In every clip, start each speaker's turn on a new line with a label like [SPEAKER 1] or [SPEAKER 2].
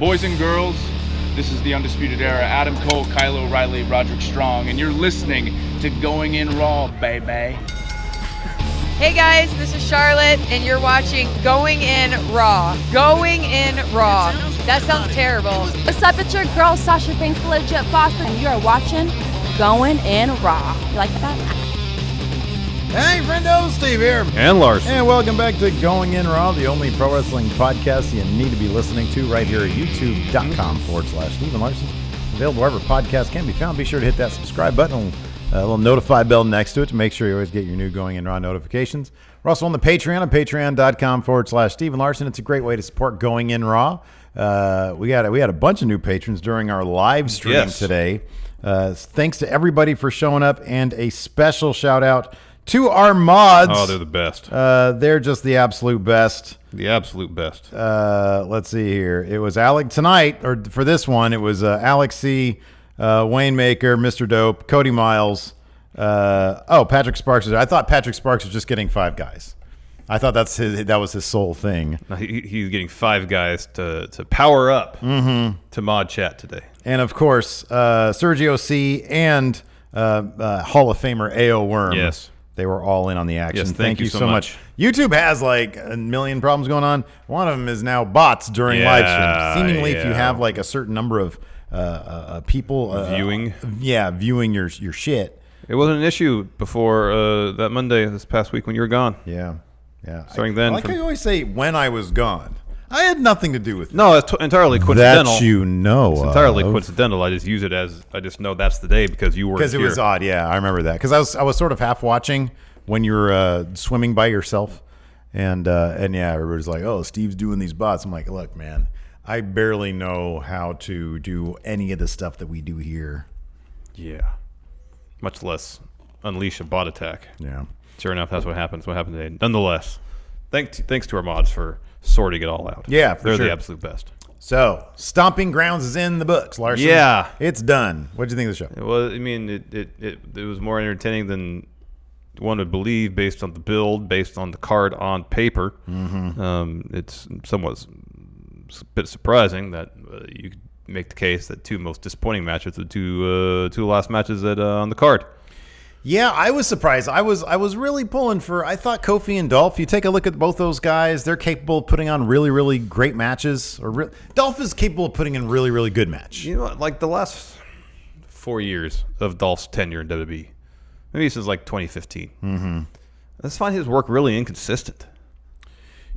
[SPEAKER 1] Boys and girls, this is the Undisputed Era. Adam Cole, Kyle O'Reilly, Roderick Strong, and you're listening to Going In Raw, baby.
[SPEAKER 2] Hey guys, this is Charlotte, and you're watching Going In Raw. Going In Raw. That sounds terrible.
[SPEAKER 3] What's up? It's your girl, Sasha Banks, the legit boss, and you are watching Going In Raw. You like that?
[SPEAKER 4] Hey, friendo, Steve here.
[SPEAKER 5] And Larson.
[SPEAKER 4] And welcome back to Going In Raw, the only pro wrestling podcast you need to be listening to right here at youtube.com/Steve and Larson. Available wherever podcasts can be found. Be sure to hit that subscribe button, a little notify bell next to it to make sure you always get your new Going In Raw notifications. We're also on the Patreon at patreon.com/Steve and Larson. It's a great way to support Going In Raw. We had a bunch of new patrons during our live stream today. Thanks to everybody for showing up, and a special shout out to our mods.
[SPEAKER 5] Oh, they're the best.
[SPEAKER 4] They're just the absolute best.
[SPEAKER 5] The absolute best.
[SPEAKER 4] Let's see here. It was Alec tonight, or for this one, it was Alex C., Wayne Maker, Mr. Dope, Cody Miles. Patrick Sparks. I thought Patrick Sparks was just getting 5 guys. I thought that was his sole thing.
[SPEAKER 5] No, he's getting 5 guys to power up to Mod Chat today.
[SPEAKER 4] And, of course, Sergio C. and Hall of Famer A.O. Worm.
[SPEAKER 5] Yes.
[SPEAKER 4] They were all in on the action.
[SPEAKER 5] Yes, thank you so much.
[SPEAKER 4] YouTube has like a million problems going on. One of them is now bots during live streams. Seemingly, if you have like a certain number of people
[SPEAKER 5] viewing
[SPEAKER 4] your shit.
[SPEAKER 5] It wasn't an issue before that Monday this past week when you were gone.
[SPEAKER 4] Yeah.
[SPEAKER 5] Starting then.
[SPEAKER 4] I always say when I was gone. I had nothing to do with it.
[SPEAKER 5] No, it's entirely coincidental.
[SPEAKER 4] That you know
[SPEAKER 5] It's entirely coincidental. I just use it as, I just know that's the day because you were here.
[SPEAKER 4] Because it was odd, yeah. I remember that. Because I was sort of half watching when you were swimming by yourself. And yeah, everybody's like, oh, Steve's doing these bots. I'm like, look, man, I barely know how to do any of the stuff that we do here.
[SPEAKER 5] Yeah. Much less unleash a bot attack.
[SPEAKER 4] Yeah.
[SPEAKER 5] Sure enough, that's what happened. That's what happened today. Nonetheless, thanks to our mods for sorting it all out.
[SPEAKER 4] Yeah,
[SPEAKER 5] They're the absolute best.
[SPEAKER 4] So, Stomping Grounds is in the books, Larson.
[SPEAKER 5] Yeah.
[SPEAKER 4] It's done. What did you think of the show?
[SPEAKER 5] Well, I mean, it was more entertaining than one would believe based on the build, based on the card on paper. It's somewhat a bit surprising that you could make the case that 2 most disappointing matches are the two last matches on the card.
[SPEAKER 4] Yeah, I was surprised. I was really pulling for. I thought Kofi and Dolph. You take a look at both those guys; they're capable of putting on really, really great matches. Dolph is capable of putting in really, really good match.
[SPEAKER 5] You know what? Like the last 4 years of Dolph's tenure in WWE, maybe since like 2015. I just find his work really inconsistent.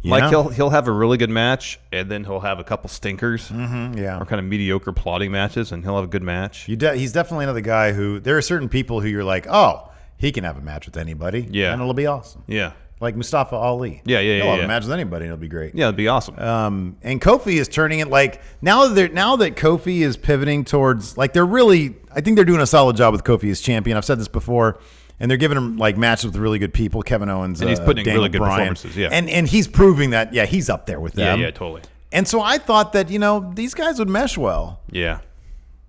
[SPEAKER 4] Yeah.
[SPEAKER 5] Like he'll have a really good match, and then he'll have a couple stinkers, or kind of mediocre plodding matches, and he'll have a good match.
[SPEAKER 4] He's definitely another guy who there are certain people who you're like, oh, he can have a match with anybody, and it'll be awesome.
[SPEAKER 5] Yeah,
[SPEAKER 4] like Mustafa Ali.
[SPEAKER 5] He'll
[SPEAKER 4] have a match with anybody, and it'll be great.
[SPEAKER 5] Yeah, it'll be awesome.
[SPEAKER 4] And Kofi is turning it like now that Kofi is pivoting towards like I think they're doing a solid job with Kofi as champion. I've said this before. And they're giving him like matches with really good people, Kevin Owens,
[SPEAKER 5] and he's putting
[SPEAKER 4] Daniel
[SPEAKER 5] really good
[SPEAKER 4] Bryan.
[SPEAKER 5] performances. Yeah,
[SPEAKER 4] and he's proving that. Yeah, he's up there with them.
[SPEAKER 5] Yeah, totally.
[SPEAKER 4] And so I thought that these guys would mesh well.
[SPEAKER 5] Yeah,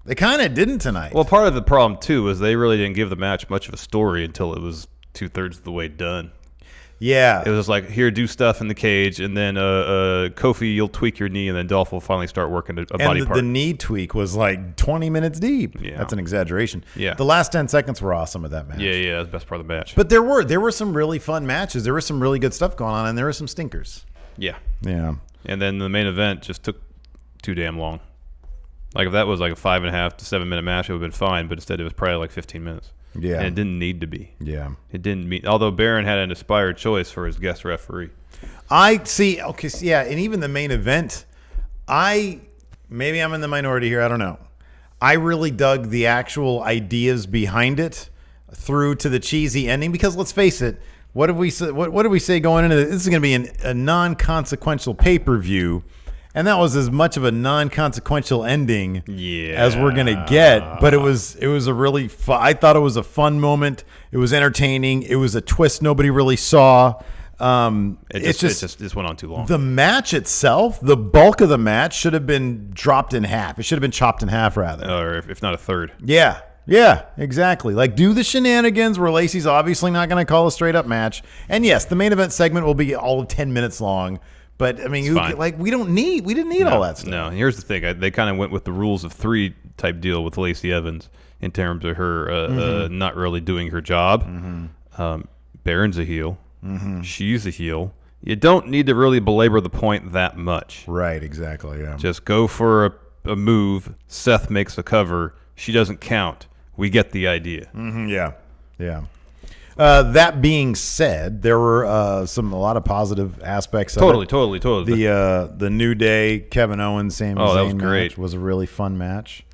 [SPEAKER 4] they kind of didn't tonight.
[SPEAKER 5] Well, part of the problem too is they really didn't give the match much of a story until it was 2/3 of the way done.
[SPEAKER 4] Yeah,
[SPEAKER 5] it was like, here, do stuff in the cage, and then Kofi, you'll tweak your knee, and then Dolph will finally start working a body part.
[SPEAKER 4] The knee tweak was like 20 minutes deep.
[SPEAKER 5] Yeah,
[SPEAKER 4] that's an exaggeration.
[SPEAKER 5] Yeah,
[SPEAKER 4] the last 10 seconds were awesome of that match.
[SPEAKER 5] Yeah, that's the best part of the match.
[SPEAKER 4] But there were some really fun matches. There was some really good stuff going on, and there were some stinkers.
[SPEAKER 5] Yeah.
[SPEAKER 4] And
[SPEAKER 5] then the main event just took too damn long. Like if that was like a 5.5 to 7 minute match, it would have been fine. But instead, it was probably like 15 minutes.
[SPEAKER 4] Yeah,
[SPEAKER 5] and it didn't need to be.
[SPEAKER 4] Yeah,
[SPEAKER 5] it didn't mean. Although Baron had an inspired choice for his guest referee.
[SPEAKER 4] I see. Okay, so yeah, and even the main event, maybe I'm in the minority here. I don't know. I really dug the actual ideas behind it through to the cheesy ending because let's face it, what did we say going into this? This is going to be a non-consequential pay-per-view. And that was as much of a non-consequential ending as we're gonna get, but it was a really I thought it was a fun moment. It was entertaining. It was a twist nobody really saw.
[SPEAKER 5] It just went on too long.
[SPEAKER 4] The match itself, the bulk of the match should have been dropped in half. It should have been chopped in half rather,
[SPEAKER 5] or if not a third.
[SPEAKER 4] Yeah, exactly. Like do the shenanigans where Lacey's obviously not going to call a straight up match. And yes, the main event segment will be all of 10 minutes long. But I mean,
[SPEAKER 5] fine.
[SPEAKER 4] we didn't need all that stuff.
[SPEAKER 5] No, here's the thing. They kind of went with the rules of 3 type deal with Lacey Evans in terms of her not really doing her job. Baron's a heel. She's a heel. You don't need to really belabor the point that much.
[SPEAKER 4] Right, exactly, yeah.
[SPEAKER 5] Just go for a move. Seth makes a cover. She doesn't count. We get the idea.
[SPEAKER 4] Yeah. That being said, there were a lot of positive aspects of it.
[SPEAKER 5] Totally.
[SPEAKER 4] The New Day, Kevin Owens, Sami Zayn
[SPEAKER 5] that was great.
[SPEAKER 4] match was a really fun match.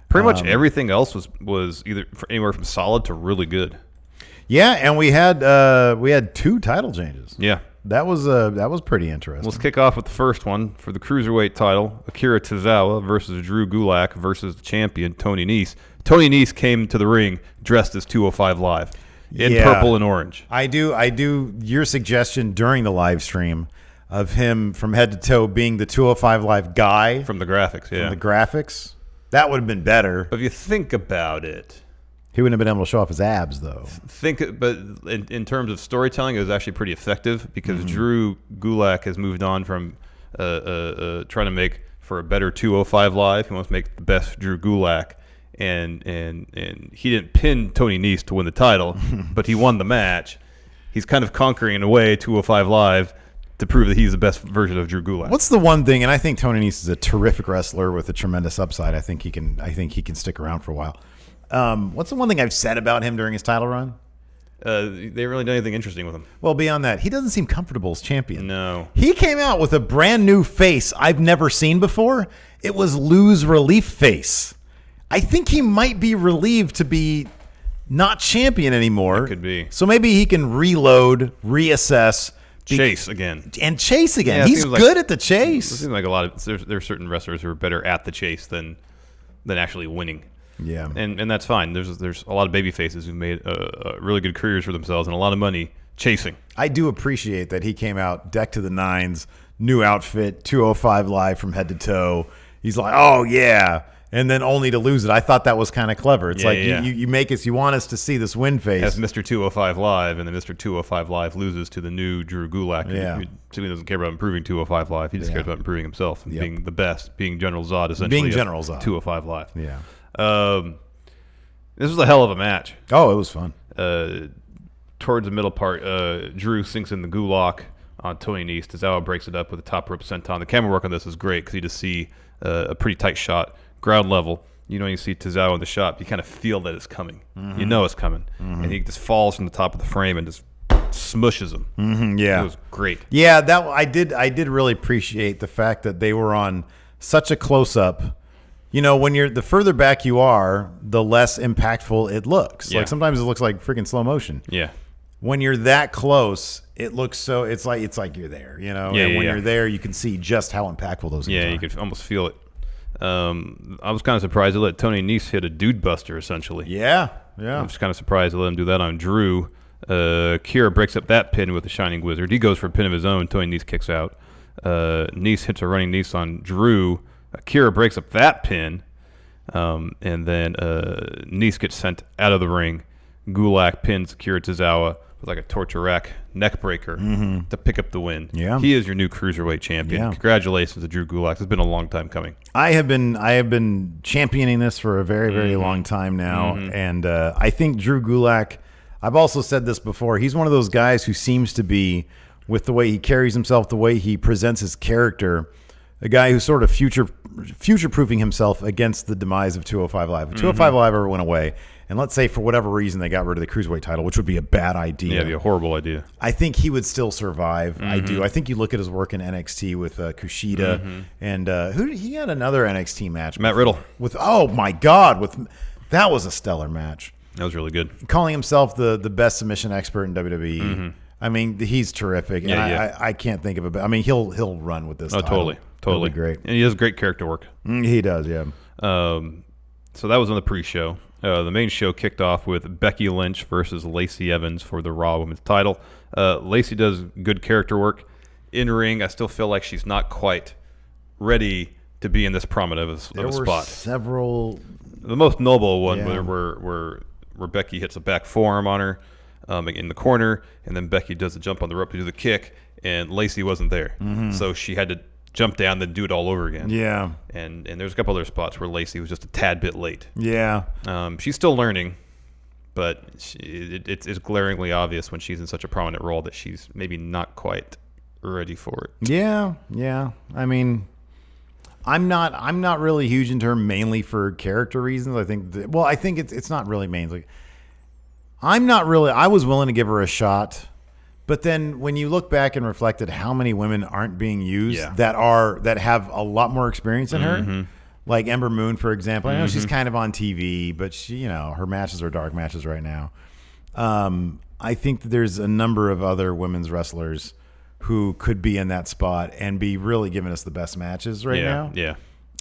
[SPEAKER 5] Pretty much everything else was either anywhere from solid to really good.
[SPEAKER 4] Yeah, and we had 2 title changes.
[SPEAKER 5] Yeah.
[SPEAKER 4] That was pretty interesting.
[SPEAKER 5] Let's kick off with the first one for the Cruiserweight title. Akira Tozawa versus Drew Gulak versus the champion Tony Nese. Tony Nese came to the ring dressed as 205 Live in purple and orange.
[SPEAKER 4] I do your suggestion during the live stream of him from head to toe being the 205 Live guy
[SPEAKER 5] From the graphics, yeah.
[SPEAKER 4] from the graphics. That would have been better.
[SPEAKER 5] But if you think about it,
[SPEAKER 4] He wouldn't have been able to show off his abs, though.
[SPEAKER 5] But in terms of storytelling, it was actually pretty effective because Drew Gulak has moved on from trying to make for a better 205 Live. He wants to make the best Drew Gulak, and he didn't pin Tony Nese to win the title, but he won the match. He's kind of conquering in a way 205 Live to prove that he's the best version of Drew Gulak.
[SPEAKER 4] What's the one thing? And I think Tony Nese is a terrific wrestler with a tremendous upside. I think he can stick around for a while. What's the one thing I've said about him during his title run?
[SPEAKER 5] They haven't really done anything interesting with him.
[SPEAKER 4] Well, beyond that, he doesn't seem comfortable as champion.
[SPEAKER 5] No.
[SPEAKER 4] He came out with a brand new face I've never seen before. It was Lou's relief face. I think he might be relieved to be not champion anymore.
[SPEAKER 5] It could be.
[SPEAKER 4] So maybe he can reload, reassess.
[SPEAKER 5] Chase again.
[SPEAKER 4] And chase again.
[SPEAKER 5] Yeah,
[SPEAKER 4] He's good at the
[SPEAKER 5] It
[SPEAKER 4] chase.
[SPEAKER 5] seems like a lot of there are certain wrestlers who are better at the chase than actually winning.
[SPEAKER 4] Yeah.
[SPEAKER 5] And that's fine. There's a lot of baby faces who've made really good careers for themselves and a lot of money chasing.
[SPEAKER 4] I do appreciate that he came out decked to the nines, new outfit, 205 Live from head to toe. He's like, oh, yeah. And then only to lose it. I thought that was kind of clever. It's you make us, you want us to see this win face.
[SPEAKER 5] As Mr. 205 Live, and then Mr. 205 Live loses to the new Drew Gulak.
[SPEAKER 4] Yeah.
[SPEAKER 5] He simply doesn't care about improving 205 Live. He just cares about improving himself and being the best, being General Zod, essentially.
[SPEAKER 4] Being General Zod.
[SPEAKER 5] 205 Live.
[SPEAKER 4] Yeah.
[SPEAKER 5] This was a hell of a match.
[SPEAKER 4] Oh, it was fun.
[SPEAKER 5] Towards the middle part, Drew sinks in the Gulak on Tony Nese. Tozawa breaks it up with a top rope senton. The camera work on this is great because you just see a pretty tight shot, ground level. You know, you see Tozawa in the shot, you kind of feel that it's coming. You know it's coming. And he just falls from the top of the frame and just smushes him.
[SPEAKER 4] Yeah.
[SPEAKER 5] It was great.
[SPEAKER 4] Yeah, that I did really appreciate the fact that they were on such a close-up. You know, when the further back you are, the less impactful it looks.
[SPEAKER 5] Yeah.
[SPEAKER 4] Like sometimes it looks like freaking slow motion.
[SPEAKER 5] Yeah.
[SPEAKER 4] When you're that close, it looks so it's like you're there, you know.
[SPEAKER 5] Yeah,
[SPEAKER 4] and when
[SPEAKER 5] yeah.
[SPEAKER 4] you're there, you can see just how impactful those things are.
[SPEAKER 5] Yeah, you could almost feel it. I was kind of surprised they let Tony Nese hit a dude buster, essentially.
[SPEAKER 4] Yeah.
[SPEAKER 5] I'm just kind of surprised they let him do that on Drew. Kira breaks up that pin with the Shining Wizard. He goes for a pin of his own. Tony Nese kicks out. Nese hits a running Nese on Drew. Kira breaks up that pin. And then Nese gets sent out of the ring. Gulak pins Akira Tozawa with like a torture rack neck breaker to pick up the win.
[SPEAKER 4] Yeah.
[SPEAKER 5] He is your new Cruiserweight champion.
[SPEAKER 4] Yeah.
[SPEAKER 5] Congratulations to Drew Gulak. It's been a long time coming.
[SPEAKER 4] I have been championing this for a very, very long time now. And I think Drew Gulak, I've also said this before, he's one of those guys who seems to be, with the way he carries himself, the way he presents his character, a guy who's sort of future-proofing himself against the demise of 205 Live. If 205 Live ever went away, and let's say for whatever reason they got rid of the Cruiserweight title, which would be a bad idea.
[SPEAKER 5] Yeah, it'd be a horrible idea.
[SPEAKER 4] I think he would still survive. I do. I think you look at his work in NXT with Kushida, and he had another NXT match.
[SPEAKER 5] Matt Riddle.
[SPEAKER 4] Oh my God! That was a stellar match.
[SPEAKER 5] That was really good.
[SPEAKER 4] Calling himself the best submission expert in WWE. I mean, he's terrific.
[SPEAKER 5] Yeah,
[SPEAKER 4] and I can't think of a better. I mean, he'll run with this.
[SPEAKER 5] Oh,
[SPEAKER 4] title.
[SPEAKER 5] totally.
[SPEAKER 4] It'll be great.
[SPEAKER 5] And he does great character work.
[SPEAKER 4] He does, yeah.
[SPEAKER 5] So that was on the pre-show. The main show kicked off with Becky Lynch versus Lacey Evans for the Raw Women's title. Lacey does good character work. In ring, I still feel like she's not quite ready to be in this prominent of a spot.
[SPEAKER 4] There were several.
[SPEAKER 5] The most noble one
[SPEAKER 4] Yeah.
[SPEAKER 5] where Becky hits a back forearm on her in the corner, and then Becky does the jump on the rope to do the kick, and Lacey wasn't there. So she had to jump down, then do it all over again.
[SPEAKER 4] Yeah.
[SPEAKER 5] And there's a couple other spots where Lacey was just a tad bit late.
[SPEAKER 4] Yeah.
[SPEAKER 5] She's still learning, but it's glaringly obvious when she's in such a prominent role that she's maybe not quite ready for it.
[SPEAKER 4] Yeah. Yeah. I mean, I'm not really huge into her mainly for character reasons. I think it's not really mainly. I was willing to give her a shot, but then when you look back and reflect at how many women aren't being used that have a lot more experience than her, like Ember Moon, for example. I know she's kind of on TV, but she, her matches are dark matches right now. I think that there's a number of other women's wrestlers who could be in that spot and be really giving us the best matches right now.
[SPEAKER 5] Yeah.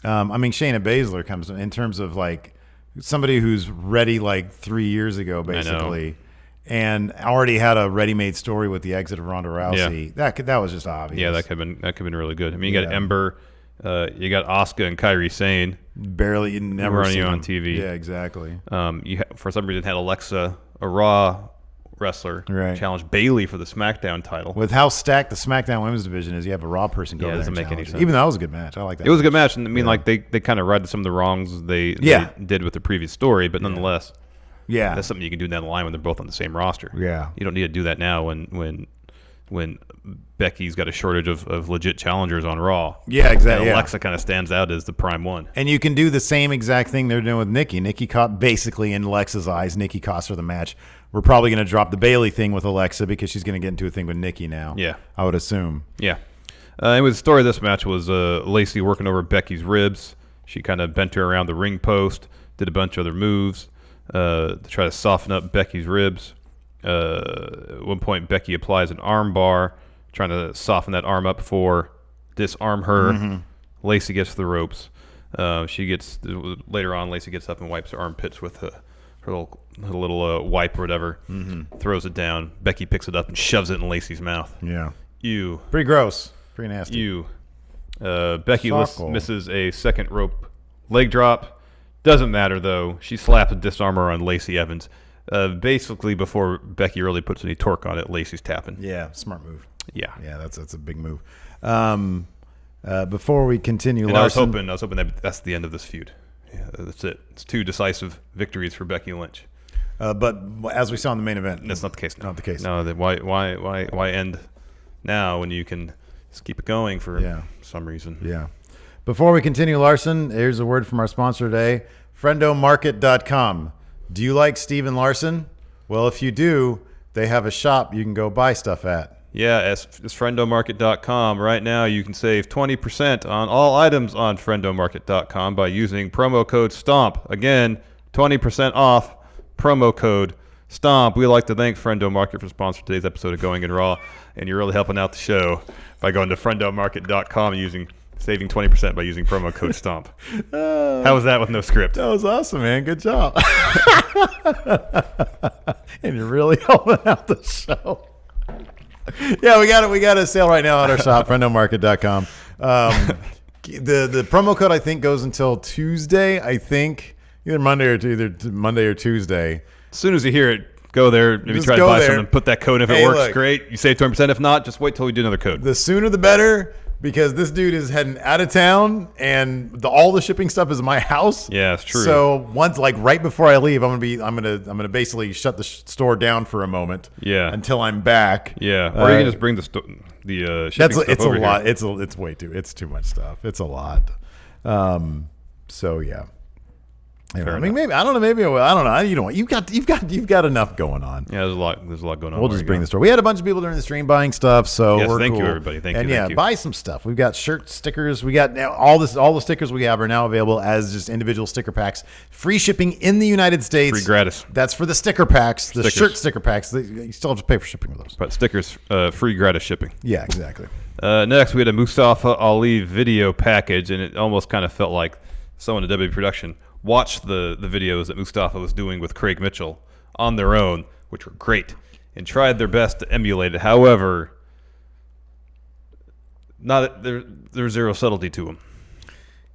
[SPEAKER 4] I mean, Shayna Baszler comes in terms of like somebody who's ready like 3 years ago, basically, and already had a ready-made story with the exit of Ronda Rousey.
[SPEAKER 5] Yeah.
[SPEAKER 4] That was just obvious.
[SPEAKER 5] Yeah, that could have been really good. I mean, you got Ember, you got Asuka and Kairi Sane.
[SPEAKER 4] Barely, never
[SPEAKER 5] running
[SPEAKER 4] seen
[SPEAKER 5] on
[SPEAKER 4] them.
[SPEAKER 5] TV.
[SPEAKER 4] Yeah, exactly.
[SPEAKER 5] You for some reason had Alexa, a Raw wrestler, challenge Bayley for the SmackDown title.
[SPEAKER 4] With how stacked the SmackDown Women's division is, you have a Raw person go there.
[SPEAKER 5] It doesn't
[SPEAKER 4] and
[SPEAKER 5] make any
[SPEAKER 4] challenge.
[SPEAKER 5] sense.
[SPEAKER 4] Even though that was a good match, I like that.
[SPEAKER 5] It was a good match, and I mean, like they kind of righted some of the wrongs they did with the previous story, but nonetheless, that's something you can do down the line when they're both on the same roster.
[SPEAKER 4] Yeah,
[SPEAKER 5] you don't need to do that now when Becky's got a shortage of legit challengers on Raw.
[SPEAKER 4] Yeah, exactly.
[SPEAKER 5] And Alexa kind of stands out as the prime one.
[SPEAKER 4] And you can do the same exact thing they're doing with Nikki. Nikki caught, basically in Alexa's eyes, Nikki cost her the match. We're probably going to drop the Bayley thing with Alexa because she's going to get into a thing with Nikki now.
[SPEAKER 5] Yeah.
[SPEAKER 4] I would assume.
[SPEAKER 5] Yeah. Anyway, the story of this match was Lacey working over Becky's ribs. She kind of bent her around the ring post, did a bunch of other moves to try to soften up Becky's ribs. At one point, Becky applies an arm bar, trying to soften that arm up before disarm her. Lacey gets the ropes. Later on, Lacey gets up and wipes her armpits with her little wipe or whatever. Throws it down. Becky picks it up and shoves it in Lacey's mouth.
[SPEAKER 4] Yeah.
[SPEAKER 5] Ew.
[SPEAKER 4] Pretty gross. Pretty nasty.
[SPEAKER 5] Ew. Becky misses a second rope leg drop. Doesn't matter, though. She slaps a disarmer on Lacey Evans. Basically, before Becky really puts any torque on it, Lacey's tapping.
[SPEAKER 4] Yeah, smart move.
[SPEAKER 5] Yeah.
[SPEAKER 4] Yeah, that's a big move. Before we continue,
[SPEAKER 5] and
[SPEAKER 4] Larson,
[SPEAKER 5] I was hoping that's the end of this feud. Yeah, that's it. It's 2 decisive victories for Becky Lynch.
[SPEAKER 4] But as we saw in the main event,
[SPEAKER 5] that's not the case.
[SPEAKER 4] Not the case.
[SPEAKER 5] No, why end now when you can just keep it going for some reason?
[SPEAKER 4] Yeah. Before we continue, Larson, here's a word from our sponsor today, FriendoMarket.com. Do you like Steven Larson? Well, if you do, they have a shop you can go buy stuff at.
[SPEAKER 5] Yeah, it's FriendoMarket.com. Right now, you can save 20% on all items on FriendoMarket.com by using promo code STOMP. Again, 20% off, promo code STOMP. We'd like to thank Friendo Market for sponsoring today's episode of Going in Raw, and you're really helping out the show by going to FriendoMarket.com and saving 20% by using promo code STOMP. How was that with no script?
[SPEAKER 4] That was awesome, man. Good job. And you're really helping out the show. Yeah, we got a sale right now at our shop, FriendoMarket.com. The promo code I think goes until Tuesday. I think either Monday or Tuesday.
[SPEAKER 5] As soon as you hear it, go there. Maybe
[SPEAKER 4] Just
[SPEAKER 5] try to
[SPEAKER 4] go
[SPEAKER 5] buy
[SPEAKER 4] there.
[SPEAKER 5] something. Put that code. If it works, great. You save 20%. If not, just wait till we do another code.
[SPEAKER 4] The sooner the better, because this dude is heading out of town, and all the shipping stuff is in my house.
[SPEAKER 5] Yeah, it's true.
[SPEAKER 4] So once, like right before I leave, I'm gonna basically shut the store down for a moment.
[SPEAKER 5] Yeah.
[SPEAKER 4] Until I'm back.
[SPEAKER 5] Yeah. Or you can just bring the shipping stuff
[SPEAKER 4] it's
[SPEAKER 5] over
[SPEAKER 4] a lot.
[SPEAKER 5] here.
[SPEAKER 4] It's too much stuff. It's a lot. So yeah. Anyway, I mean, maybe I don't know. Maybe I don't know. You know what? You've got enough going on.
[SPEAKER 5] Yeah, there's a lot going on.
[SPEAKER 4] We'll just bring the store. We had a bunch of people during the stream buying stuff, so
[SPEAKER 5] yes,
[SPEAKER 4] we're
[SPEAKER 5] thank
[SPEAKER 4] cool.
[SPEAKER 5] you, everybody. Thank you.
[SPEAKER 4] Buy some stuff. We've got shirts, stickers. We got now all the stickers we have are now available as just individual sticker packs. Free shipping in the United States.
[SPEAKER 5] Free gratis.
[SPEAKER 4] That's for the sticker packs. The shirt sticker packs. You still have to pay for shipping with those.
[SPEAKER 5] But stickers, free gratis shipping.
[SPEAKER 4] Yeah, exactly.
[SPEAKER 5] Next, we had a Mustafa Ali video package, and it almost kind of felt like someone at WWE production watched the videos that Mustafa was doing with Craig Mitchell on their own, which were great, and tried their best to emulate it. However, there's zero subtlety to him.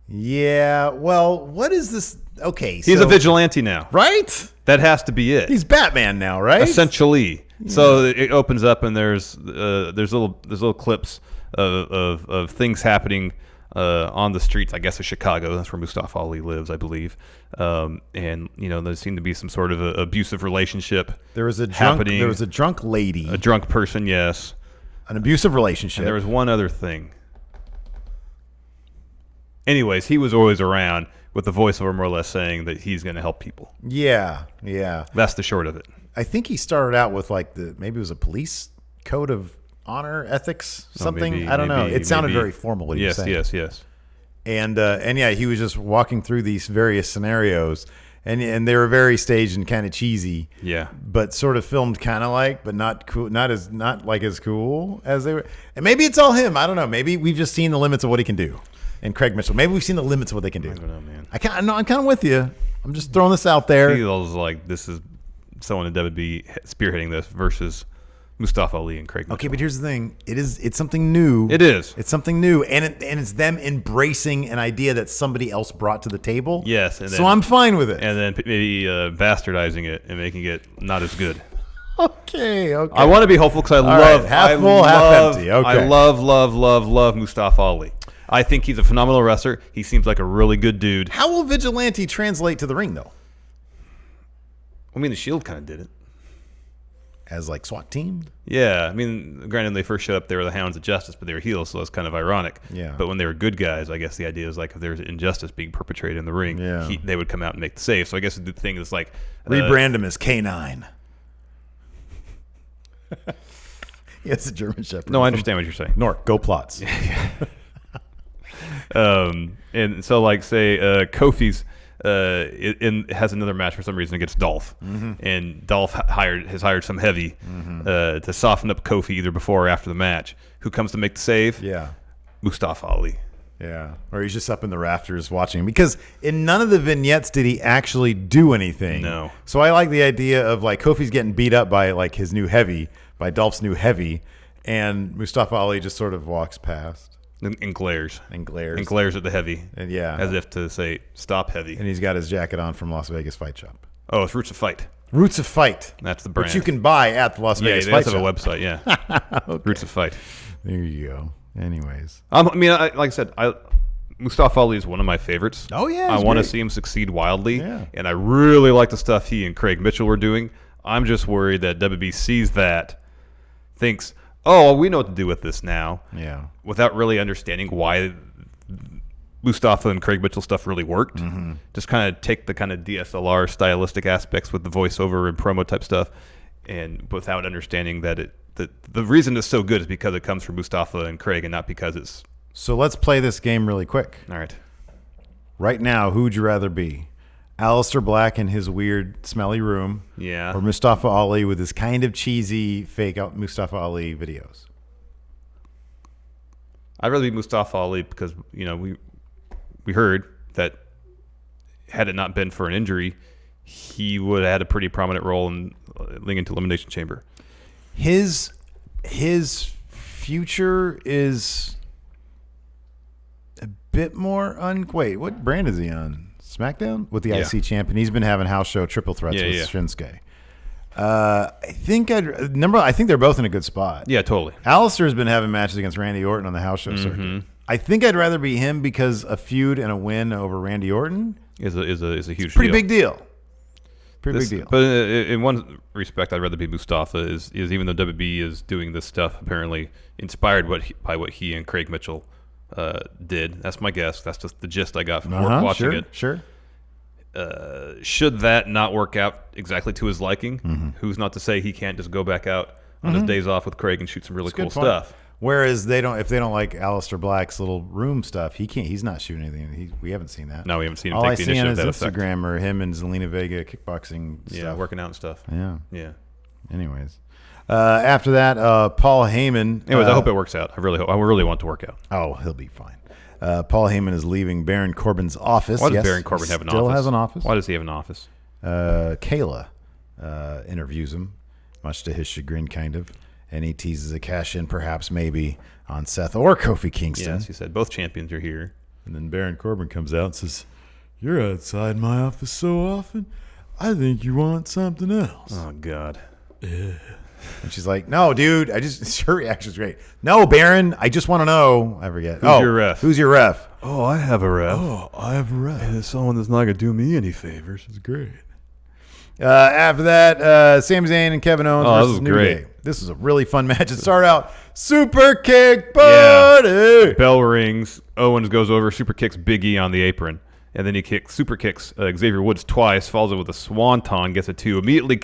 [SPEAKER 4] Yeah, well, what is this? Okay,
[SPEAKER 5] he's a vigilante now.
[SPEAKER 4] Right?
[SPEAKER 5] That has to be it.
[SPEAKER 4] He's Batman now, right?
[SPEAKER 5] Essentially. So it opens up and there's little clips of things happening on the streets, I guess, of Chicago. That's where Mustafa Ali lives, I believe. And there seemed to be some sort of a abusive relationship.
[SPEAKER 4] There was a drunk.
[SPEAKER 5] happening.
[SPEAKER 4] There was a drunk lady.
[SPEAKER 5] A drunk person, yes.
[SPEAKER 4] An abusive relationship.
[SPEAKER 5] And there was one other thing. Anyways, he was always around with the voiceover more or less saying that he's going to help people.
[SPEAKER 4] Yeah.
[SPEAKER 5] That's the short of it.
[SPEAKER 4] I think he started out with maybe it was a police code of honor, ethics, something.
[SPEAKER 5] Maybe,
[SPEAKER 4] I don't know. It sounded
[SPEAKER 5] maybe.
[SPEAKER 4] very formal what he was saying.
[SPEAKER 5] Yes.
[SPEAKER 4] And yeah, he was just walking through these various scenarios, and they were very staged and kind of cheesy.
[SPEAKER 5] Yeah.
[SPEAKER 4] But sort of filmed kind of but not cool, not as cool as they were. And maybe it's all him. I don't know. Maybe we've just seen the limits of what he can do. And Craig Mitchell. Maybe we've seen the limits of what they can do.
[SPEAKER 5] I don't know, man.
[SPEAKER 4] I'm kind of with you. I'm just throwing this out there.
[SPEAKER 5] Feels like this is someone in WWE spearheading this versus Mustafa Ali and Craig Mitchell.
[SPEAKER 4] Okay, but here's the thing. It's something new.
[SPEAKER 5] It is.
[SPEAKER 4] It's something new, and it's them embracing an idea that somebody else brought to the table.
[SPEAKER 5] Yes.
[SPEAKER 4] So I'm fine with it.
[SPEAKER 5] And then maybe bastardizing it and making it not as good.
[SPEAKER 4] Okay.
[SPEAKER 5] I want to be hopeful because I love
[SPEAKER 4] half full, half empty. Okay.
[SPEAKER 5] I love Mustafa Ali. I think he's a phenomenal wrestler. He seems like a really good dude.
[SPEAKER 4] How will vigilante translate to the ring, though?
[SPEAKER 5] I mean, the Shield kind of did it.
[SPEAKER 4] As SWAT team?
[SPEAKER 5] Yeah. I mean, granted, when they first showed up, they were the Hounds of Justice, but they were heels, so that's kind of ironic.
[SPEAKER 4] Yeah.
[SPEAKER 5] But when they were good guys, I guess the idea is if there's injustice being perpetrated in the ring, they would come out and make the save. So I guess the thing is
[SPEAKER 4] rebrand him as K9. He has a German Shepherd.
[SPEAKER 5] No, I understand what you're saying.
[SPEAKER 4] Nork, go Plots.
[SPEAKER 5] And so say Kofi's has another match for some reason against Dolph, and Dolph has hired some heavy to soften up Kofi either before or after the match. Who comes to make the save?
[SPEAKER 4] Yeah,
[SPEAKER 5] Mustafa Ali.
[SPEAKER 4] Yeah, or he's just up in the rafters watching, because in none of the vignettes did he actually do anything.
[SPEAKER 5] No.
[SPEAKER 4] So I like the idea of Kofi's getting beat up by his new heavy, by Dolph's new heavy, and Mustafa Ali just sort of walks past.
[SPEAKER 5] And glares.
[SPEAKER 4] And glares.
[SPEAKER 5] And glares at the heavy.
[SPEAKER 4] And yeah.
[SPEAKER 5] As if to say, stop heavy.
[SPEAKER 4] And he's got his jacket on from Las Vegas Fight Shop.
[SPEAKER 5] Oh, it's Roots of Fight.
[SPEAKER 4] Roots of Fight.
[SPEAKER 5] That's the brand.
[SPEAKER 4] Which you can buy at the Las Vegas Fight Shop.
[SPEAKER 5] Yeah, they have a website, yeah.
[SPEAKER 4] Okay.
[SPEAKER 5] Roots of Fight.
[SPEAKER 4] There you go. Anyways.
[SPEAKER 5] Like I said, Mustafa Ali is one of my favorites.
[SPEAKER 4] Oh, yeah.
[SPEAKER 5] I want to see him succeed wildly.
[SPEAKER 4] Yeah.
[SPEAKER 5] And I really like the stuff he and Craig Mitchell were doing. I'm just worried that WB sees that, thinks, oh, we know what to do with this now.
[SPEAKER 4] Yeah.
[SPEAKER 5] Without really understanding why Mustafa and Craig Mitchell stuff really worked. Mm-hmm. Just kind of take the kind of DSLR stylistic aspects with the voiceover and promo type stuff, and without understanding that the reason it's so good is because it comes from Mustafa and Craig and not because it's...
[SPEAKER 4] So let's play this game really quick.
[SPEAKER 5] All right.
[SPEAKER 4] Right now, who would you rather be? Aleister Black in his weird, smelly room.
[SPEAKER 5] Yeah.
[SPEAKER 4] Or Mustafa Ali with his kind of cheesy, fake out Mustafa Ali videos.
[SPEAKER 5] I'd rather be Mustafa Ali because, we heard that had it not been for an injury, he would have had a pretty prominent role in Leading to Elimination Chamber.
[SPEAKER 4] His future is a bit more wait, what brand is he on? SmackDown with the IC champion. He's been having house show triple threats with Shinsuke. I think they're both in a good spot.
[SPEAKER 5] Yeah, totally.
[SPEAKER 4] Aleister's been having matches against Randy Orton on the house show circuit. I think I'd rather be him because a feud and a win over Randy Orton
[SPEAKER 5] is a huge
[SPEAKER 4] pretty
[SPEAKER 5] deal.
[SPEAKER 4] Big deal. Big deal.
[SPEAKER 5] But in one respect, I'd rather be Mustafa. Is even though WB is doing this stuff, apparently inspired by what he and Craig Mitchell did. That's my guess. That's just the gist I got from watching it.
[SPEAKER 4] Sure.
[SPEAKER 5] Should that not work out exactly to his liking, who's not to say he can't just go back out on his days off with Craig and shoot some really cool stuff.
[SPEAKER 4] Whereas if they don't like Aleister Black's little room stuff, he can't. He's not shooting anything. We haven't seen that.
[SPEAKER 5] No, we haven't seen him
[SPEAKER 4] All
[SPEAKER 5] take
[SPEAKER 4] I
[SPEAKER 5] the
[SPEAKER 4] see on
[SPEAKER 5] initiative.
[SPEAKER 4] his
[SPEAKER 5] That
[SPEAKER 4] Instagram are him and Zelina Vega kickboxing stuff.
[SPEAKER 5] Yeah, working out and stuff.
[SPEAKER 4] Yeah. Anyways, after that, Paul Heyman.
[SPEAKER 5] Anyways, I hope it works out. I really hope. I really want it to work out.
[SPEAKER 4] Oh, he'll be fine. Paul Heyman is leaving Baron Corbin's office.
[SPEAKER 5] Why does Baron Corbin have an office?
[SPEAKER 4] Still has an office.
[SPEAKER 5] Why does he have an office?
[SPEAKER 4] Kayla interviews him, much to his chagrin, kind of. And he teases a cash-in, perhaps, maybe, on Seth or Kofi Kingston.
[SPEAKER 5] Yes, he said, both champions are here.
[SPEAKER 4] And then Baron Corbin comes out and says, "You're outside my office so often, I think you want something else."
[SPEAKER 5] Oh, God.
[SPEAKER 4] And she's like, no, dude, her reaction's great. No, Baron, I just want to know. I forget.
[SPEAKER 5] Who's your ref?
[SPEAKER 4] Who's your ref?
[SPEAKER 5] Oh, I have a ref.
[SPEAKER 4] Oh, I have a ref.
[SPEAKER 5] And it's someone that's not going to do me any favors. It's great.
[SPEAKER 4] After that, Sami Zayn and Kevin Owens versus New
[SPEAKER 5] great.
[SPEAKER 4] Day. This was a really fun match. It started out super kick party.
[SPEAKER 5] Yeah. Bell rings. Owens goes over, super kicks Big E on the apron. And then he super kicks Xavier Woods twice, follows it with a swanton, gets a 2. Immediately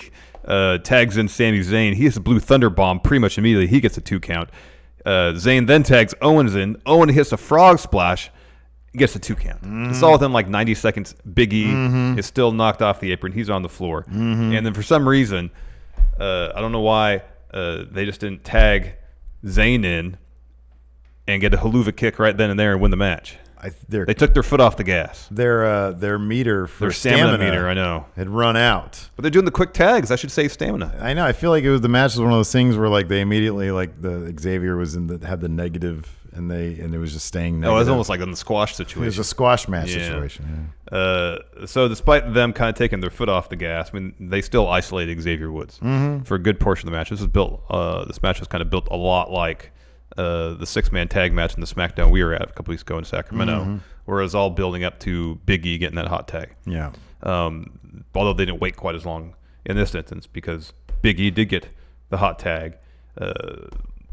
[SPEAKER 5] tags in Sami Zayn. He hits a Blue Thunder Bomb pretty much immediately. He gets a 2 count. Zayn then tags Owens in. Owen hits a Frog Splash, gets a 2 count. It's all within like 90 seconds. Big E is still knocked off the apron. He's on the floor. And then for some reason, I don't know why, they just didn't tag Zayn in and get a haluva kick right then and there and win the match. They took their foot off the gas.
[SPEAKER 4] Their meter for
[SPEAKER 5] their stamina meter, I know,
[SPEAKER 4] had run out.
[SPEAKER 5] But they're doing the quick tags. I should say stamina.
[SPEAKER 4] I know. I feel like the match was one of those things where like they immediately the Xavier was had the negative and it was just staying negative.
[SPEAKER 5] Oh, it was almost like in the squash situation.
[SPEAKER 4] It was a squash match situation. Yeah.
[SPEAKER 5] So despite them kind of taking their foot off the gas, I mean, they still isolated Xavier Woods for a good portion of the match. This match was kind of built a lot like the 6-man tag match in the SmackDown we were at a couple weeks ago in Sacramento, where it was all building up to Big E getting that hot tag.
[SPEAKER 4] Yeah.
[SPEAKER 5] Although they didn't wait quite as long in this instance because Big E did get the hot tag,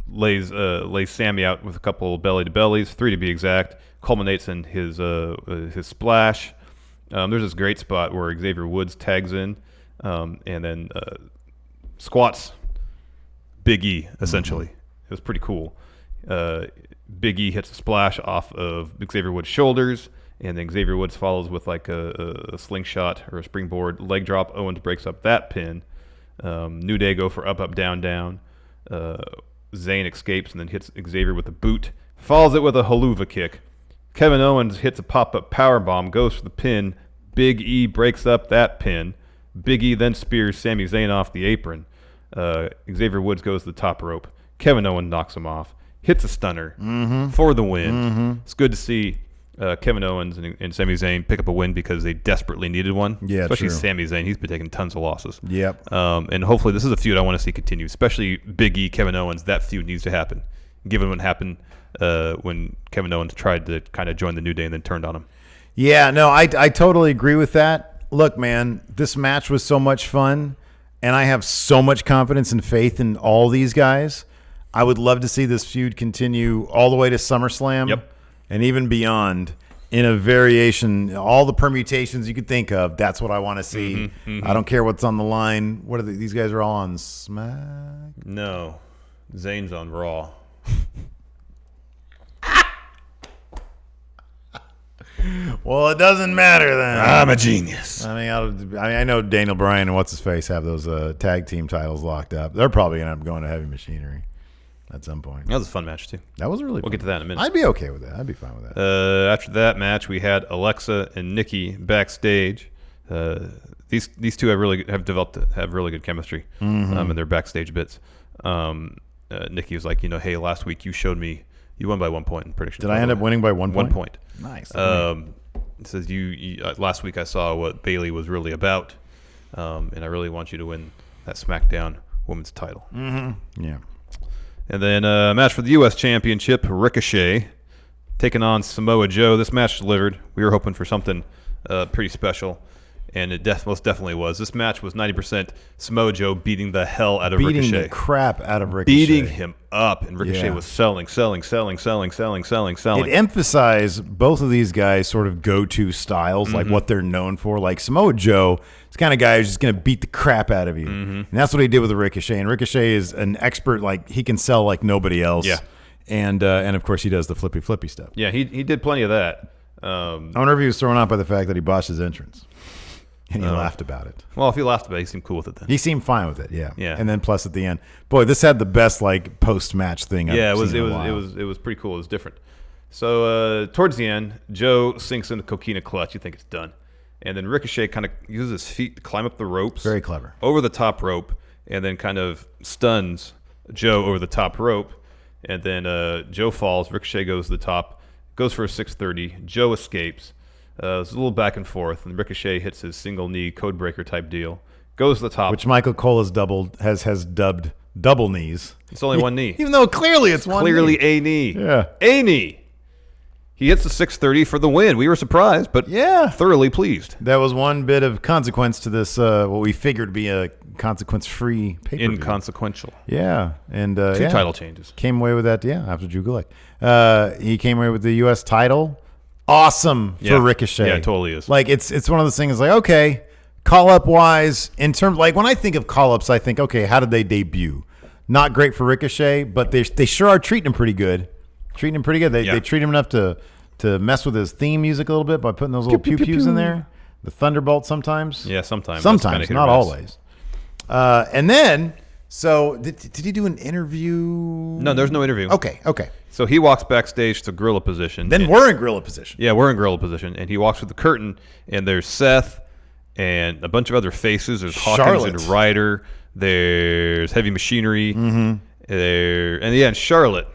[SPEAKER 5] lays Sammy out with a couple belly to bellies, 3 to be exact, culminates in his splash. There's this great spot where Xavier Woods tags in and then squats Big E essentially. It was pretty cool. Big E hits a splash off of Xavier Woods' shoulders, and then Xavier Woods follows with like a slingshot or a springboard leg drop. Owens breaks up that pin. New Day go for up, down, down. Zayn escapes and then hits Xavier with a boot. Follows it with a haluva kick. Kevin Owens hits a pop-up powerbomb, goes for the pin. Big E breaks up that pin. Big E then spears Sami Zayn off the apron. Xavier Woods goes to the top rope. Kevin Owens knocks him off, hits a stunner for the win. It's good to see Kevin Owens and Sami Zayn pick up a win because they desperately needed one.
[SPEAKER 4] Yeah,
[SPEAKER 5] especially
[SPEAKER 4] true.
[SPEAKER 5] Sami Zayn. He's been taking tons of losses.
[SPEAKER 4] Yep.
[SPEAKER 5] And hopefully this is a feud I want to see continue, especially Big E, Kevin Owens. That feud needs to happen, given what happened when Kevin Owens tried to kind of join the New Day and then turned on him.
[SPEAKER 4] Yeah, no, I totally agree with that. Look, man, this match was so much fun, and I have so much confidence and faith in all these guys. I would love to see this feud continue all the way to SummerSlam and even beyond in a variation, all the permutations you could think of. That's what I want to see. I don't care what's on the line. What are these guys are all on Smack?
[SPEAKER 5] No, Zayn's on Raw.
[SPEAKER 4] Well, it doesn't matter then.
[SPEAKER 5] I'm a genius.
[SPEAKER 4] I know Daniel Bryan and what's his face have those tag team titles locked up. They're probably gonna end up going to Heavy Machinery at some point.
[SPEAKER 5] That was a fun match too.
[SPEAKER 4] That was really fun.
[SPEAKER 5] We'll get to that in a minute.
[SPEAKER 4] I'd be okay with that. I'd be fine with that.
[SPEAKER 5] After that match, we had Alexa and Nikki backstage. These two have really good chemistry in their backstage bits. Nikki was like, hey, last week you showed me you won by 1 point in prediction.
[SPEAKER 4] Did I end up winning by 1 point?
[SPEAKER 5] 1 point.
[SPEAKER 4] Nice.
[SPEAKER 5] It says you last week I saw what Bayley was really about, and I really want you to win that SmackDown Women's title.
[SPEAKER 4] Yeah.
[SPEAKER 5] And then a match for the U.S. Championship, Ricochet taking on Samoa Joe. This match delivered. We were hoping for something pretty special, and it most definitely was. This match was 90% Samoa Joe beating the hell out of Ricochet.
[SPEAKER 4] Beating the crap out of Ricochet.
[SPEAKER 5] Beating him up, and Ricochet was selling.
[SPEAKER 4] It emphasized both of these guys' sort of go-to styles, like what they're known for. Like Samoa Joe is the kind of guy who's just going to beat the crap out of you. And that's what he did with Ricochet. And Ricochet is an expert. Like, he can sell like nobody else.
[SPEAKER 5] Yeah.
[SPEAKER 4] And of course, he does the flippy stuff.
[SPEAKER 5] Yeah, he did plenty of that.
[SPEAKER 4] I wonder if he was thrown out by the fact that he botched his entrance. And he laughed about it.
[SPEAKER 5] Well, if he laughed about it, he seemed cool with it then.
[SPEAKER 4] He seemed fine with it, yeah.
[SPEAKER 5] Yeah.
[SPEAKER 4] And then plus at the end, boy, this had the best like post-match thing I've seen in a while.
[SPEAKER 5] It was pretty cool. It was different. So towards the end, Joe sinks in the coquina clutch. You think it's done, and then Ricochet kind of uses his feet to climb up the ropes.
[SPEAKER 4] Very clever.
[SPEAKER 5] Over the top rope, and then kind of stuns Joe over the top rope, and then Joe falls. Ricochet goes to the top, goes for a 630. Joe escapes. It's a little back and forth, and Ricochet hits his single knee codebreaker type deal. Goes to the top.
[SPEAKER 4] which Michael Cole has dubbed double knees.
[SPEAKER 5] It's only one knee.
[SPEAKER 4] Even though clearly it's one
[SPEAKER 5] Clearly
[SPEAKER 4] knee.
[SPEAKER 5] a knee.
[SPEAKER 4] Yeah.
[SPEAKER 5] A knee. He hits the 630 for the win. We were surprised, but thoroughly pleased.
[SPEAKER 4] That was one bit of consequence to this, what we figured would be a consequence-free pay-per-view.
[SPEAKER 5] Inconsequential.
[SPEAKER 4] Yeah. And
[SPEAKER 5] Two title changes.
[SPEAKER 4] Came away with that, after Drew Gulick. He came away with the U.S. title. Awesome for Ricochet.
[SPEAKER 5] Yeah, it totally is.
[SPEAKER 4] Like, it's one of those things like, okay, call-up wise, in terms, like, when I think of call-ups, I think, okay, how did they debut? Not great for Ricochet, but they sure are treating him pretty good. They treat him enough to mess with his theme music a little bit by putting those little pew-pews in there. The Thunderbolt sometimes.
[SPEAKER 5] Yeah, sometimes.
[SPEAKER 4] Sometimes, not always. And then, so did he do an interview?
[SPEAKER 5] No, there's no interview.
[SPEAKER 4] Okay.
[SPEAKER 5] So he walks backstage to gorilla position.
[SPEAKER 4] Then we're in gorilla position.
[SPEAKER 5] Yeah, we're in gorilla position. And he walks through the curtain, and there's Seth and a bunch of other faces. There's Hawkins
[SPEAKER 4] Charlotte.
[SPEAKER 5] and Ryder. There's Heavy Machinery. And Charlotte.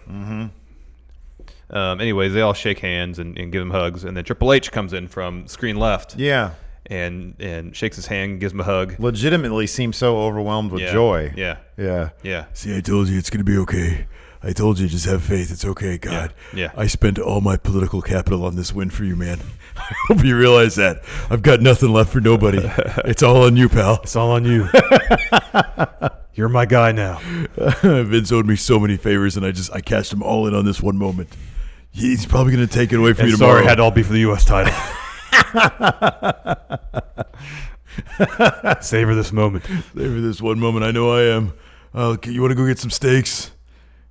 [SPEAKER 5] Anyways, they all shake hands and give him hugs. And then Triple H comes in from screen left.
[SPEAKER 4] Yeah.
[SPEAKER 5] And shakes his hand, gives him a hug.
[SPEAKER 4] Legitimately seems so overwhelmed with joy.
[SPEAKER 5] Yeah.
[SPEAKER 6] See, I told you it's going to be okay. I told you, just have faith. It's okay, God.
[SPEAKER 5] Yeah.
[SPEAKER 6] I spent all my political capital on this win for you, man. I hope you realize that. I've got nothing left for nobody. It's all on you, pal.
[SPEAKER 5] It's all on you. You're my guy now.
[SPEAKER 6] Vince owed me so many favors, and I cashed them all in on this one moment. He's probably going to take it away from you tomorrow.
[SPEAKER 5] Sorry, it had to all be for the U.S. title. Savor this moment.
[SPEAKER 6] Savor this one moment. I know I am. You want to go get some steaks?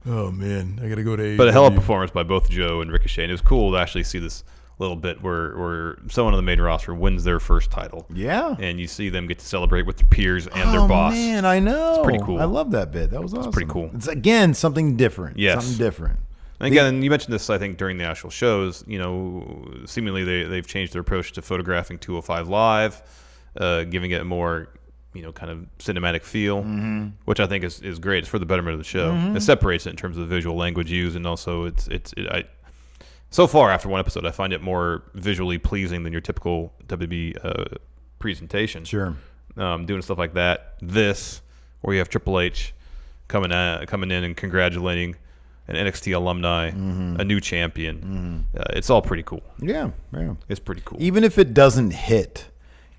[SPEAKER 6] Oh, man. I got to go to AEW.
[SPEAKER 5] But a hell of a performance by both Joe and Ricochet. And it was cool to actually see this little bit where someone on the main roster wins their first title.
[SPEAKER 4] Yeah.
[SPEAKER 5] And you see them get to celebrate with their peers and their boss.
[SPEAKER 4] Oh, man, I know.
[SPEAKER 5] It's pretty cool.
[SPEAKER 4] I love that bit. That was awesome.
[SPEAKER 5] It's pretty cool.
[SPEAKER 4] It's, again, something different.
[SPEAKER 5] Yes.
[SPEAKER 4] Something different.
[SPEAKER 5] And again, you mentioned this, I think, during the actual shows. You know, seemingly they've changed their approach to photographing 205 Live, giving it a more, kind of cinematic feel, which I think is great. It's for the betterment of the show. It separates it in terms of the visual language used, and also so far after one episode, I find it more visually pleasing than your typical WWE presentation.
[SPEAKER 4] Sure.
[SPEAKER 5] Doing stuff like that. This, where you have Triple H coming in and congratulating an NXT alumni, a new champion. It's all pretty cool.
[SPEAKER 4] Yeah.
[SPEAKER 5] It's pretty cool.
[SPEAKER 4] Even if it doesn't hit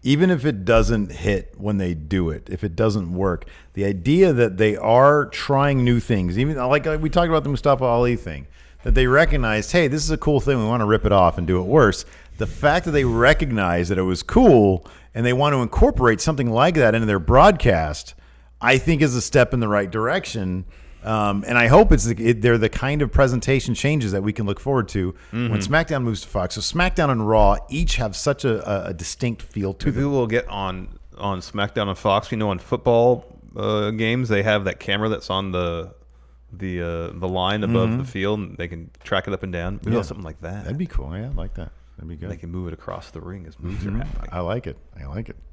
[SPEAKER 4] when they do it, if it doesn't work, the idea that they are trying new things, even like we talked about the Mustafa Ali thing, that they recognized, hey, this is a cool thing, we want to rip it off and do it worse. The fact that they recognized that it was cool and they want to incorporate something like that into their broadcast, I think is a step in the right direction. And I hope they're the kind of presentation changes that we can look forward to when SmackDown moves to Fox. So SmackDown and Raw each have such a distinct feel to them.
[SPEAKER 5] Maybe we'll get on SmackDown and Fox. On football games, they have that camera that's on the line above the field, and they can track it up and down. We want something like that.
[SPEAKER 4] That'd be cool. Yeah, I like that. That'd be good.
[SPEAKER 5] They can move it across the ring as moves are happening.
[SPEAKER 4] I like it.